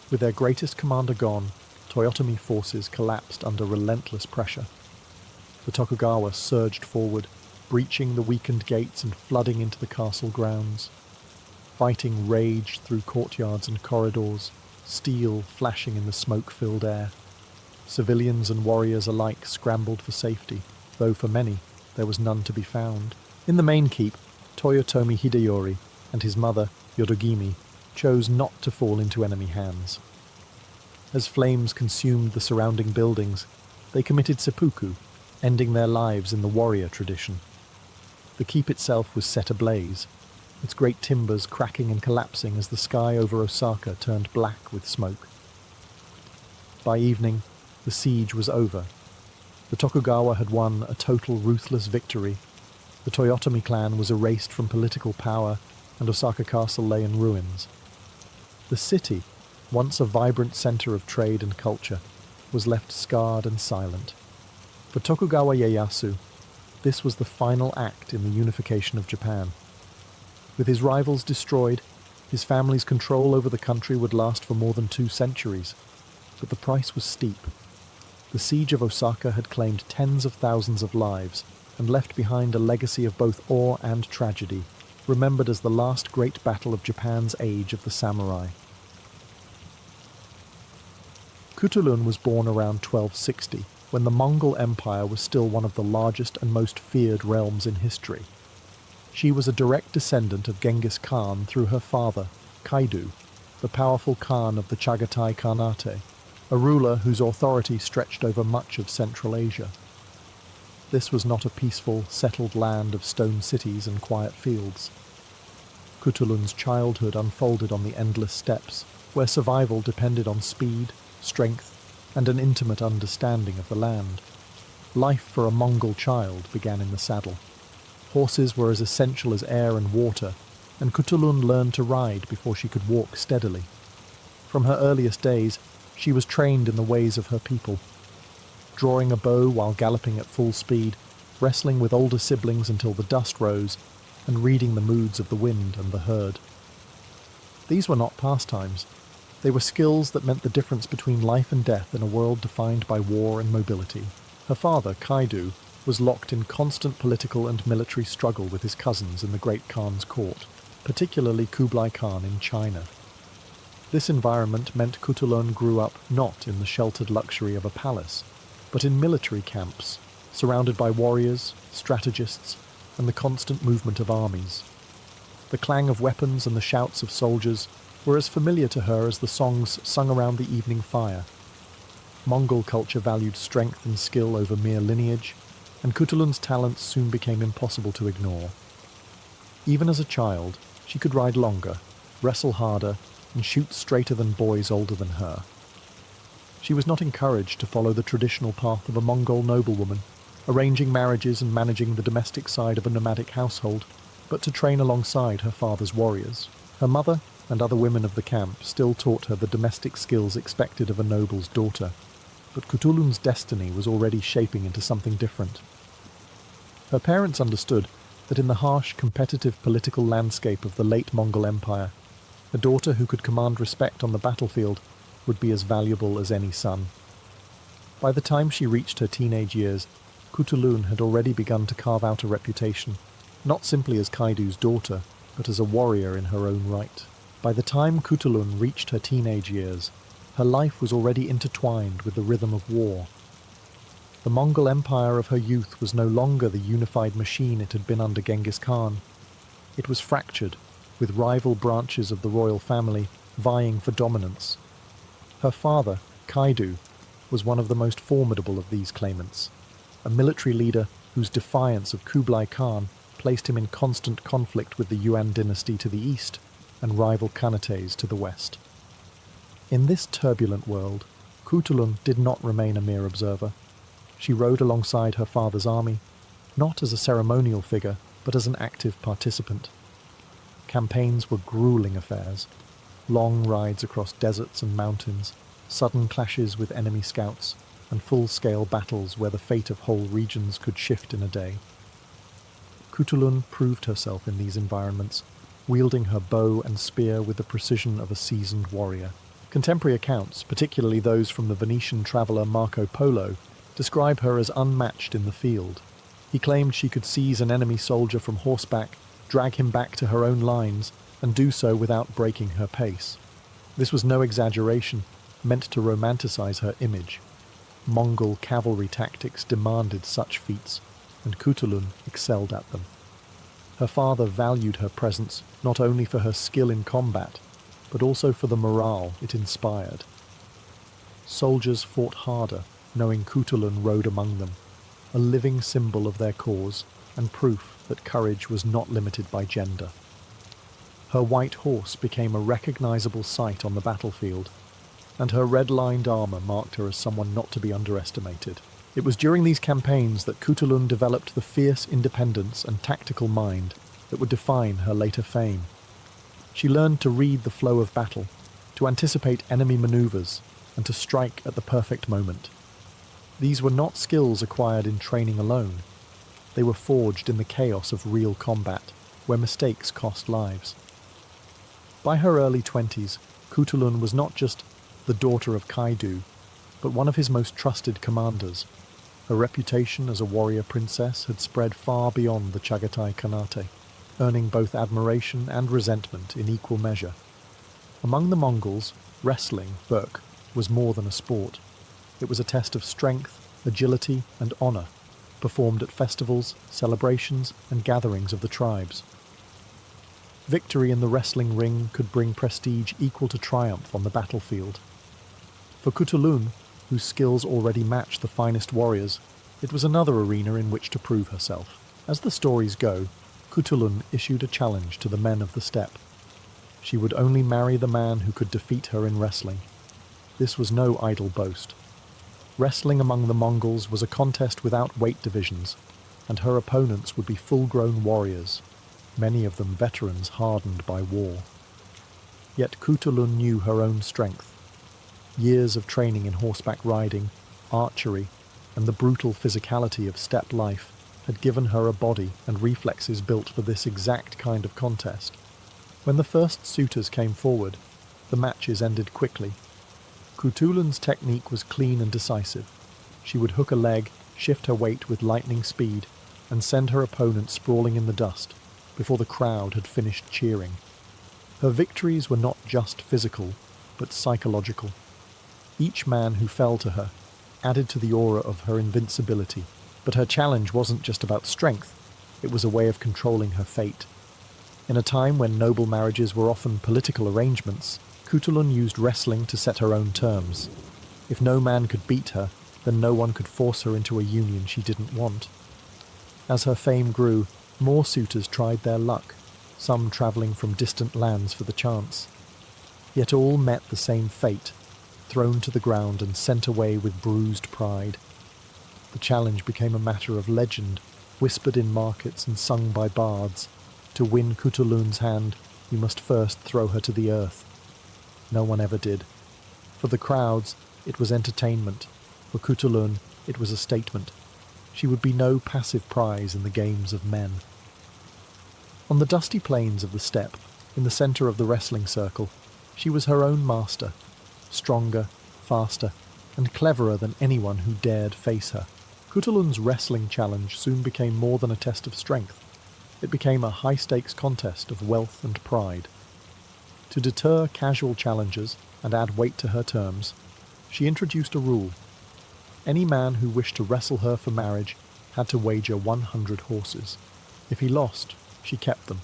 With their greatest commander gone, Toyotomi forces collapsed under relentless pressure. The Tokugawa surged forward, breaching the weakened gates and flooding into the castle grounds. Fighting raged through courtyards and corridors, steel flashing in the smoke-filled air. Civilians and warriors alike scrambled for safety, though for many there was none to be found. In the main keep, Toyotomi Hideyori and his mother, Yodogimi, chose not to fall into enemy hands. As flames consumed the surrounding buildings, they committed seppuku, ending their lives in the warrior tradition. The keep itself was set ablaze, its great timbers cracking and collapsing as the sky over Osaka turned black with smoke. By evening, the siege was over. The Tokugawa had won a total ruthless victory. The Toyotomi clan was erased from political power, and Osaka Castle lay in ruins. The city, once a vibrant center of trade and culture, was left scarred and silent. For Tokugawa Ieyasu, this was the final act in the unification of Japan. With his rivals destroyed, his family's control over the country would last for more than 2 centuries. But the price was steep. The siege of Osaka had claimed tens of thousands of lives and left behind a legacy of both awe and tragedy, remembered as the last great battle of Japan's age of the samurai. Kutulun was born around 1260, when the Mongol Empire was still one of the largest and most feared realms in history. She was a direct descendant of Genghis Khan through her father, Kaidu, the powerful Khan of the Chagatai Khanate, a ruler whose authority stretched over much of Central Asia. This was not a peaceful, settled land of stone cities and quiet fields. Kutulun's childhood unfolded on the endless steppes, where survival depended on speed, strength, and an intimate understanding of the land. Life for a Mongol child began in the saddle. Horses were as essential as air and water, and Kutulun learned to ride before she could walk steadily. From her earliest days, she was trained in the ways of her people, drawing a bow while galloping at full speed, wrestling with older siblings until the dust rose, and reading the moods of the wind and the herd. These were not pastimes. They were skills that meant the difference between life and death in a world defined by war and mobility. Her father, Kaidu, was locked in constant political and military struggle with his cousins in the Great Khan's court, particularly Kublai Khan in China. This environment meant Kutulun grew up not in the sheltered luxury of a palace, but in military camps, surrounded by warriors, strategists, and the constant movement of armies. The clang of weapons and the shouts of soldiers were as familiar to her as the songs sung around the evening fire. Mongol culture valued strength and skill over mere lineage, and Kutulun's talents soon became impossible to ignore. Even as a child, she could ride longer, wrestle harder, and shoot straighter than boys older than her. She was not encouraged to follow the traditional path of a Mongol noblewoman, arranging marriages and managing the domestic side of a nomadic household, but to train alongside her father's warriors. Her mother and other women of the camp still taught her the domestic skills expected of a noble's daughter, but Kutulun's destiny was already shaping into something different. Her parents understood that in the harsh, competitive political landscape of the late Mongol Empire, a daughter who could command respect on the battlefield would be as valuable as any son. By the time she reached her teenage years, Kutulun had already begun to carve out a reputation, not simply as Kaidu's daughter, but as a warrior in her own right. By the time Kutulun reached her teenage years, her life was already intertwined with the rhythm of war. The Mongol Empire of her youth was no longer the unified machine it had been under Genghis Khan. It was fractured, with rival branches of the royal family vying for dominance. Her father, Kaidu, was one of the most formidable of these claimants, a military leader whose defiance of Kublai Khan placed him in constant conflict with the Yuan dynasty to the east and rival Khanates to the west. In this turbulent world, Kutulun did not remain a mere observer. She rode alongside her father's army, not as a ceremonial figure, but as an active participant. Campaigns were grueling affairs, long rides across deserts and mountains, sudden clashes with enemy scouts, and full-scale battles where the fate of whole regions could shift in a day. Kutulun proved herself in these environments, wielding her bow and spear with the precision of a seasoned warrior. Contemporary accounts, particularly those from the Venetian traveller Marco Polo, describe her as unmatched in the field. He claimed she could seize an enemy soldier from horseback, drag him back to her own lines, and do so without breaking her pace. This was no exaggeration, meant to romanticize her image. Mongol cavalry tactics demanded such feats, and Kutulun excelled at them. Her father valued her presence not only for her skill in combat, but also for the morale it inspired. Soldiers fought harder, knowing Kutulun rode among them, a living symbol of their cause. and proof that courage was not limited by gender. Her white horse became a recognizable sight on the battlefield, and her red-lined armor marked her as someone not to be underestimated. It was during these campaigns that Cutulun developed the fierce independence and tactical mind that would define her later fame. She learned to read the flow of battle, to anticipate enemy maneuvers, and to strike at the perfect moment. These were not skills acquired in training alone. They were forged in the chaos of real combat, where mistakes cost lives. By her early 20s, Cutulun was not just the daughter of Kaidu, but one of his most trusted commanders. Her reputation as a warrior princess had spread far beyond the Chagatai Khanate, earning both admiration and resentment in equal measure. Among the Mongols, wrestling, Burk, was more than a sport. It was a test of strength, agility, and honor, performed at festivals, celebrations, and gatherings of the tribes. Victory in the wrestling ring could bring prestige equal to triumph on the battlefield. For Cutulun, whose skills already matched the finest warriors, it was another arena in which to prove herself. As the stories go, Cutulun issued a challenge to the men of the steppe. She would only marry the man who could defeat her in wrestling. This was no idle boast. Wrestling among the Mongols was a contest without weight divisions, and her opponents would be full-grown warriors, many of them veterans hardened by war. Yet Cutulun knew her own strength. Years of training in horseback riding, archery, and the brutal physicality of steppe life had given her a body and reflexes built for this exact kind of contest. When the first suitors came forward, the matches ended quickly. Cutulun's technique was clean and decisive. She would hook a leg, shift her weight with lightning speed, and send her opponent sprawling in the dust before the crowd had finished cheering. Her victories were not just physical, but psychological. Each man who fell to her added to the aura of her invincibility. But her challenge wasn't just about strength, it was a way of controlling her fate. In a time when noble marriages were often political arrangements, Cutulun used wrestling to set her own terms. If no man could beat her, then no one could force her into a union she didn't want. As her fame grew, more suitors tried their luck, some travelling from distant lands for the chance. Yet all met the same fate, thrown to the ground and sent away with bruised pride. The challenge became a matter of legend, whispered in markets and sung by bards. To win Cutulun's hand, you must first throw her to the earth. No one ever did. For the crowds, it was entertainment. For Cutulun, it was a statement. She would be no passive prize in the games of men. On the dusty plains of the steppe, in the centre of the wrestling circle, she was her own master, stronger, faster, and cleverer than anyone who dared face her. Cutulun's wrestling challenge soon became more than a test of strength. It became a high-stakes contest of wealth and pride. To deter casual challengers and add weight to her terms, she introduced a rule. Any man who wished to wrestle her for marriage had to wager 100 horses. If he lost, she kept them.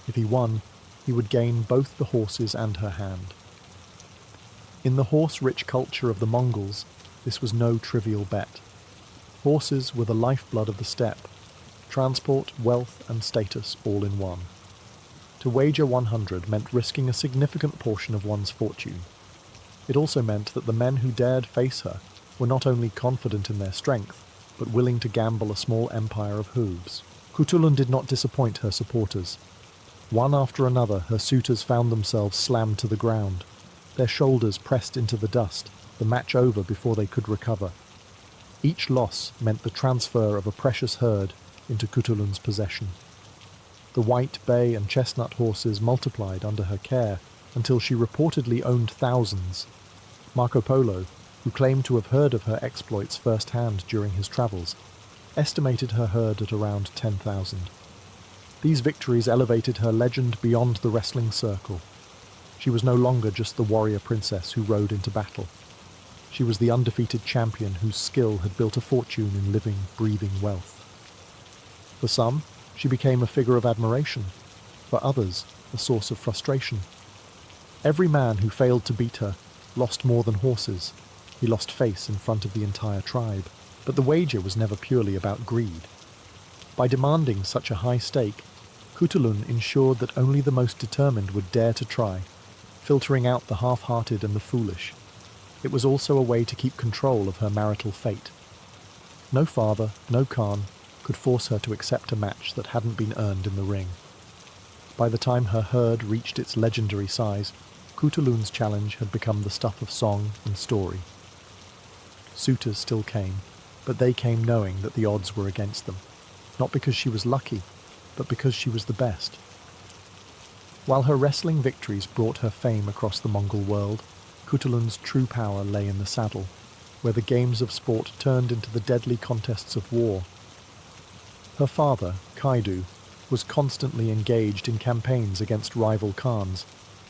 If he won, he would gain both the horses and her hand. In the horse-rich culture of the Mongols, this was no trivial bet. Horses were the lifeblood of the steppe, transport, wealth, and status all in one. To wager 100 meant risking a significant portion of one's fortune. It also meant that the men who dared face her were not only confident in their strength, but willing to gamble a small empire of hooves. Cutulun did not disappoint her supporters. One after another, her suitors found themselves slammed to the ground, their shoulders pressed into the dust, the match over before they could recover. Each loss meant the transfer of a precious herd into Cutulun's possession. The white, bay, and chestnut horses multiplied under her care until she reportedly owned thousands. Marco Polo, who claimed to have heard of her exploits firsthand during his travels, estimated her herd at around 10,000. These victories elevated her legend beyond the wrestling circle. She was no longer just the warrior princess who rode into battle. She was the undefeated champion whose skill had built a fortune in living, breathing wealth. For some, she became a figure of admiration. For others, a source of frustration. Every man who failed to beat her lost more than horses. He lost face in front of the entire tribe. But the wager was never purely about greed. By demanding such a high stake, Kutulun ensured that only the most determined would dare to try, filtering out the half-hearted and the foolish. It was also a way to keep control of her marital fate. No father, no Khan, could force her to accept a match that hadn't been earned in the ring. By the time her herd reached its legendary size, Kutulun's challenge had become the stuff of song and story. Suitors still came, but they came knowing that the odds were against them, not because she was lucky, but because she was the best. While her wrestling victories brought her fame across the Mongol world, Kutulun's true power lay in the saddle, where the games of sport turned into the deadly contests of war. Her father, Kaidu, was constantly engaged in campaigns against rival Khans,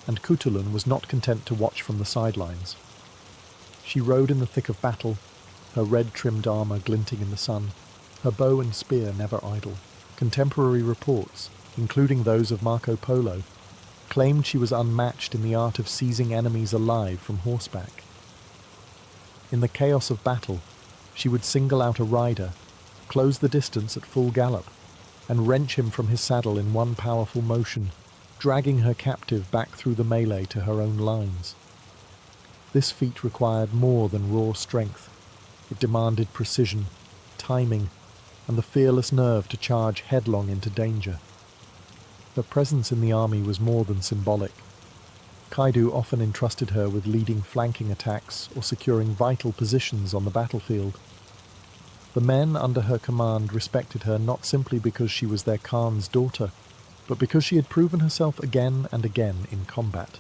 and Kutulun was not content to watch from the sidelines. She rode in the thick of battle, her red-trimmed armour glinting in the sun, her bow and spear never idle. Contemporary reports, including those of Marco Polo, claimed she was unmatched in the art of seizing enemies alive from horseback. In the chaos of battle, she would single out a rider, close the distance at full gallop, and wrench him from his saddle in one powerful motion, dragging her captive back through the melee to her own lines. This feat required more than raw strength. It demanded precision, timing, and the fearless nerve to charge headlong into danger. Her presence in the army was more than symbolic. Kaidu often entrusted her with leading flanking attacks or securing vital positions on the battlefield. The men under her command respected her not simply because she was their Khan's daughter, but because she had proven herself again and again in combat.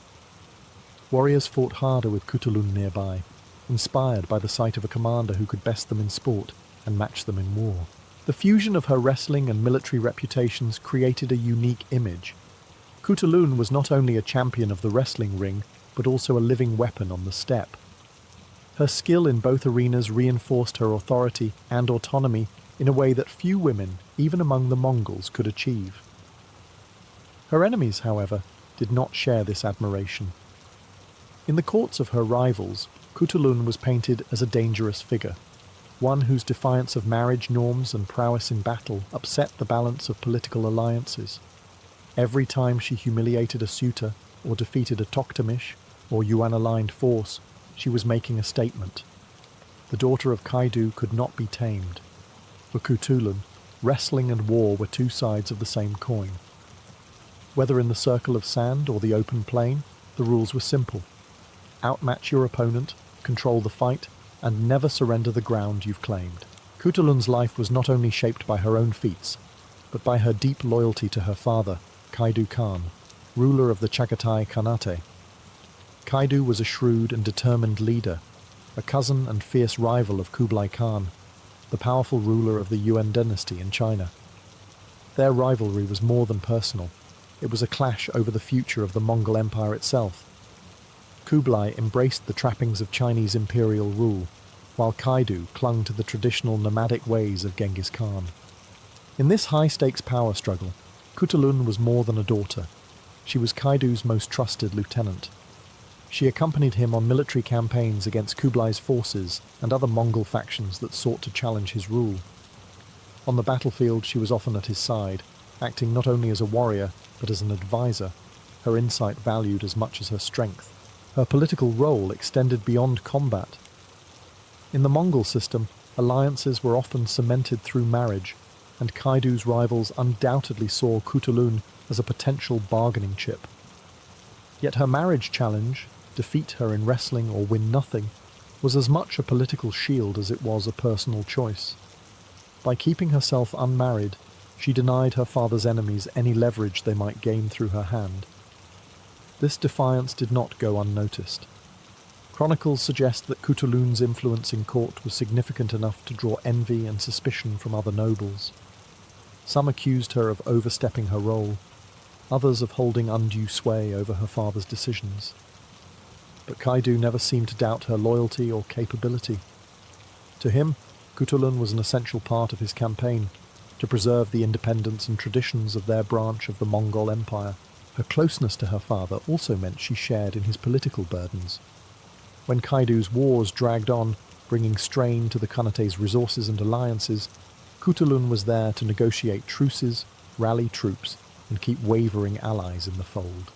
Warriors fought harder with Kutulun nearby, inspired by the sight of a commander who could best them in sport and match them in war. The fusion of her wrestling and military reputations created a unique image. Kutulun was not only a champion of the wrestling ring, but also a living weapon on the steppe. Her skill in both arenas reinforced her authority and autonomy in a way that few women, even among the Mongols, could achieve. Her enemies, however, did not share this admiration. In the courts of her rivals, Kutulun was painted as a dangerous figure, one whose defiance of marriage norms and prowess in battle upset the balance of political alliances. Every time she humiliated a suitor or defeated a Toktamish or Yuan-aligned force, she was making a statement. The daughter of Kaidu could not be tamed. For Kutulun, wrestling and war were two sides of the same coin. Whether in the circle of sand or the open plain, the rules were simple. Outmatch your opponent, control the fight, and never surrender the ground you've claimed. Kutulun's life was not only shaped by her own feats, but by her deep loyalty to her father, Kaidu Khan, ruler of the Chagatai Khanate. Kaidu was a shrewd and determined leader, a cousin and fierce rival of Kublai Khan, the powerful ruler of the Yuan dynasty in China. Their rivalry was more than personal. It was a clash over the future of the Mongol Empire itself. Kublai embraced the trappings of Chinese imperial rule, while Kaidu clung to the traditional nomadic ways of Genghis Khan. In this high-stakes power struggle, Kutulun was more than a daughter. She was Kaidu's most trusted lieutenant. She accompanied him on military campaigns against Kublai's forces and other Mongol factions that sought to challenge his rule. On the battlefield, she was often at his side, acting not only as a warrior, but as an advisor, her insight valued as much as her strength. Her political role extended beyond combat. In the Mongol system, alliances were often cemented through marriage, and Kaidu's rivals undoubtedly saw Kutulun as a potential bargaining chip. Yet her marriage challenge, defeat her in wrestling or win nothing, was as much a political shield as it was a personal choice. By keeping herself unmarried, she denied her father's enemies any leverage they might gain through her hand. This defiance did not go unnoticed. Chronicles suggest that Kutulun's influence in court was significant enough to draw envy and suspicion from other nobles. Some accused her of overstepping her role, others of holding undue sway over her father's decisions. But Kaidu never seemed to doubt her loyalty or capability. To him, Kutulun was an essential part of his campaign, to preserve the independence and traditions of their branch of the Mongol Empire. Her closeness to her father also meant she shared in his political burdens. When Kaidu's wars dragged on, bringing strain to the Khanate's resources and alliances, Kutulun was there to negotiate truces, rally troops, and keep wavering allies in the fold.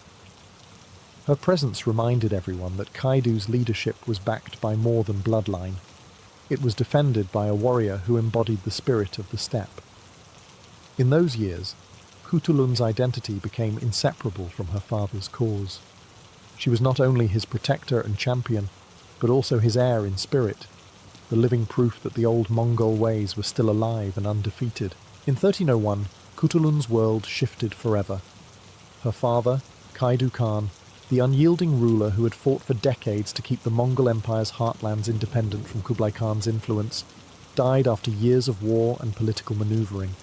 Her presence reminded everyone that Kaidu's leadership was backed by more than bloodline. It was defended by a warrior who embodied the spirit of the steppe. In those years, Kutulun's identity became inseparable from her father's cause. She was not only his protector and champion, but also his heir in spirit, the living proof that the old Mongol ways were still alive and undefeated. In 1301, Kutulun's world shifted forever. Her father, Kaidu Khan, the unyielding ruler who had fought for decades to keep the Mongol Empire's heartlands independent from Kublai Khan's influence, died after years of war and political maneuvering.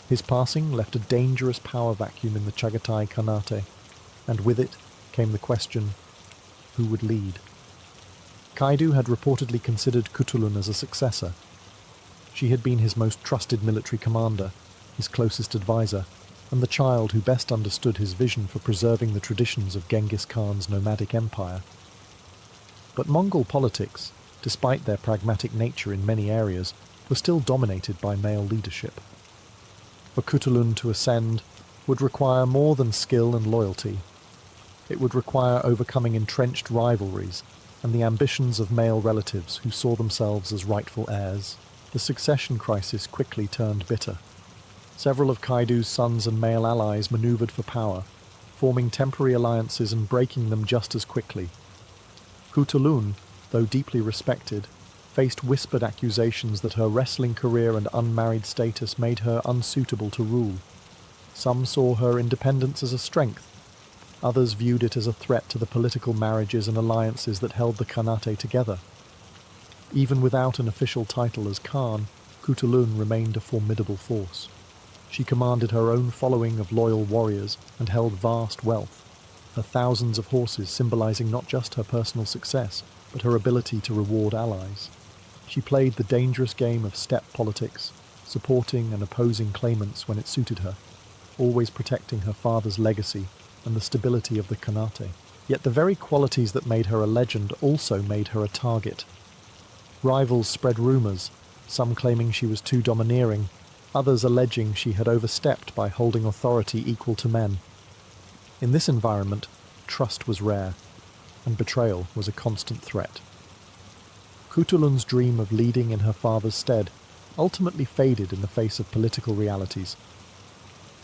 His passing left a dangerous power vacuum in the Chagatai Khanate, and with it came the question, who would lead? Kaidu had reportedly considered Kutulun as a successor. She had been his most trusted military commander, his closest advisor, and the child who best understood his vision for preserving the traditions of Genghis Khan's nomadic empire. But Mongol politics, despite their pragmatic nature in many areas, were still dominated by male leadership. For Kutulun to ascend would require more than skill and loyalty. It would require overcoming entrenched rivalries and the ambitions of male relatives who saw themselves as rightful heirs. The succession crisis quickly turned bitter. Several of Kaidu's sons and male allies maneuvered for power, forming temporary alliances and breaking them just as quickly. Kutulun, though deeply respected, faced whispered accusations that her wrestling career and unmarried status made her unsuitable to rule. Some saw her independence as a strength. Others viewed it as a threat to the political marriages and alliances that held the Khanate together. Even without an official title as Khan, Kutulun remained a formidable force. She commanded her own following of loyal warriors and held vast wealth, her thousands of horses symbolizing not just her personal success, but her ability to reward allies. She played the dangerous game of steppe politics, supporting and opposing claimants when it suited her, always protecting her father's legacy and the stability of the Khanate. Yet the very qualities that made her a legend also made her a target. Rivals spread rumours, some claiming she was too domineering, others alleging she had overstepped by holding authority equal to men. In this environment, trust was rare, and betrayal was a constant threat. Kutulun's dream of leading in her father's stead ultimately faded in the face of political realities.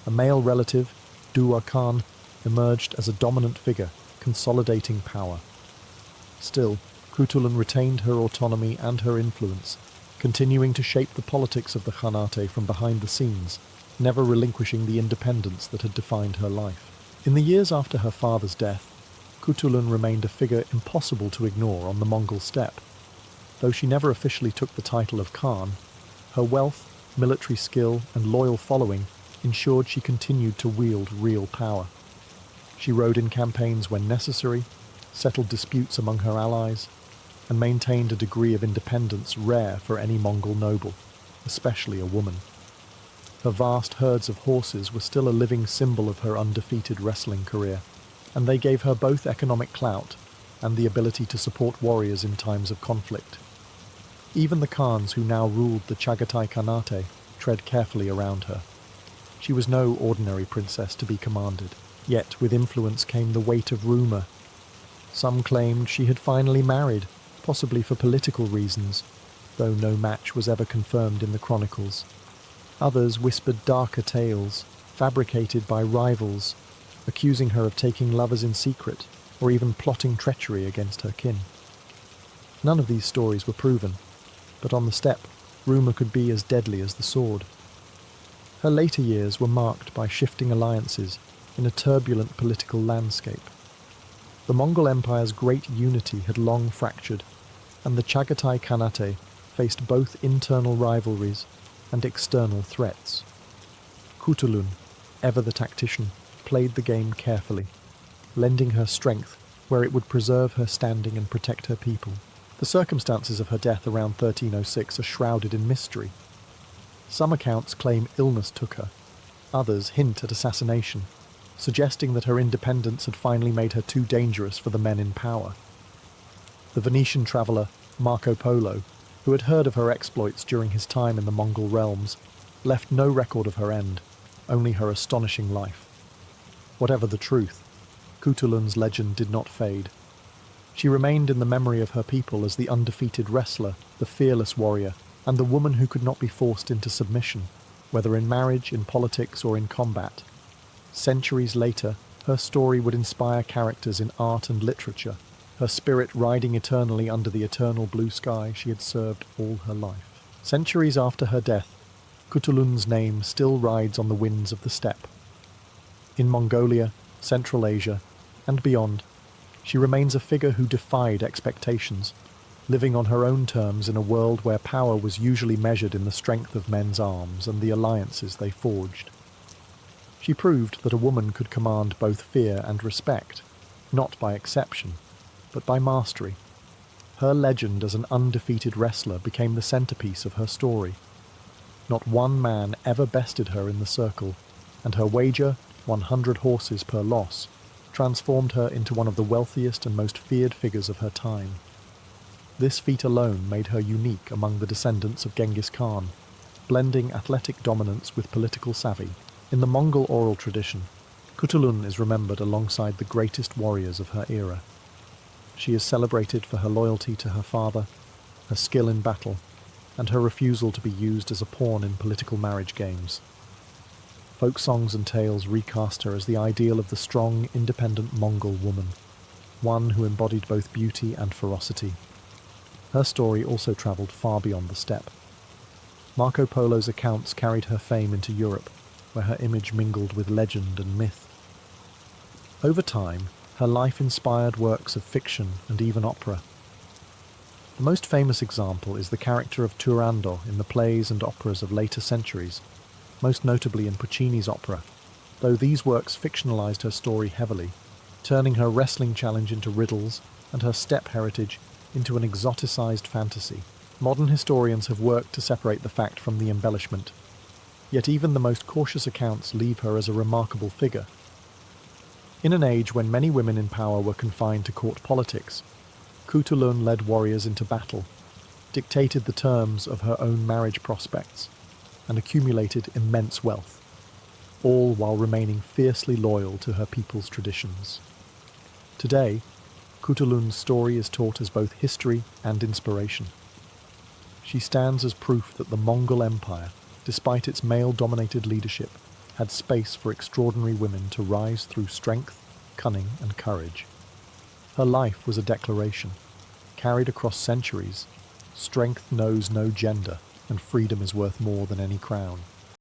A male relative, Duwa Khan, emerged as a dominant figure, consolidating power. Still, Kutulun retained her autonomy and her influence, continuing to shape the politics of the Khanate from behind the scenes, never relinquishing the independence that had defined her life. In the years after her father's death, Kutulun remained a figure impossible to ignore on the Mongol steppe. Though she never officially took the title of Khan, her wealth, military skill, and loyal following ensured she continued to wield real power. She rode in campaigns when necessary, settled disputes among her allies, and maintained a degree of independence rare for any Mongol noble, especially a woman. Her vast herds of horses were still a living symbol of her undefeated wrestling career, and they gave her both economic clout and the ability to support warriors in times of conflict. Even the Khans who now ruled the Chagatai Khanate tread carefully around her. She was no ordinary princess to be commanded. Yet with influence came the weight of rumour. Some claimed she had finally married, possibly for political reasons, though no match was ever confirmed in the chronicles. Others whispered darker tales, fabricated by rivals, accusing her of taking lovers in secret, or even plotting treachery against her kin. None of these stories were proven, but on the steppe, rumour could be as deadly as the sword. Her later years were marked by shifting alliances in a turbulent political landscape. The Mongol Empire's great unity had long fractured, and the Chagatai Khanate faced both internal rivalries and external threats. Kutulun, ever the tactician, played the game carefully, lending her strength where it would preserve her standing and protect her people. The circumstances of her death around 1306 are shrouded in mystery. Some accounts claim illness took her, others hint at assassination, suggesting that her independence had finally made her too dangerous for the men in power. The Venetian traveller Marco Polo, who had heard of her exploits during his time in the Mongol realms, left no record of her end, only her astonishing life. Whatever the truth, Kutulun's legend did not fade. She remained in the memory of her people as the undefeated wrestler, the fearless warrior, and the woman who could not be forced into submission, whether in marriage, in politics, or in combat. Centuries later, her story would inspire characters in art and literature, her spirit riding eternally under the eternal blue sky she had served all her life. Centuries after her death, Kutulun's name still rides on the winds of the steppe. In Mongolia, Central Asia, and beyond, she remains a figure who defied expectations, living on her own terms in a world where power was usually measured in the strength of men's arms and the alliances they forged. She proved that a woman could command both fear and respect, not by exception, but by mastery. Her legend as an undefeated wrestler became the centerpiece of her story. Not one man ever bested her in the circle, and her wager, 100 horses per loss, transformed her into one of the wealthiest and most feared figures of her time. This feat alone made her unique among the descendants of Genghis Khan, blending athletic dominance with political savvy. In the Mongol oral tradition, Kutulun is remembered alongside the greatest warriors of her era. She is celebrated for her loyalty to her father, her skill in battle, and her refusal to be used as a pawn in political marriage games. Folk songs and tales recast her as the ideal of the strong, independent Mongol woman, one who embodied both beauty and ferocity. Her story also travelled far beyond the steppe. Marco Polo's accounts carried her fame into Europe, where her image mingled with legend and myth. Over time, her life inspired works of fiction and even opera. The most famous example is the character of Turandot in the plays and operas of later centuries, most notably in Puccini's opera, though these works fictionalized her story heavily, turning her wrestling challenge into riddles and her steppe heritage into an exoticized fantasy. Modern historians have worked to separate the fact from the embellishment, yet even the most cautious accounts leave her as a remarkable figure. In an age when many women in power were confined to court politics, Kutulun led warriors into battle, dictated the terms of her own marriage prospects, and accumulated immense wealth, all while remaining fiercely loyal to her people's traditions. Today, Kutulun's story is taught as both history and inspiration. She stands as proof that the Mongol Empire, despite its male-dominated leadership, had space for extraordinary women to rise through strength, cunning, and courage. Her life was a declaration, carried across centuries: strength knows no gender, and freedom is worth more than any crown.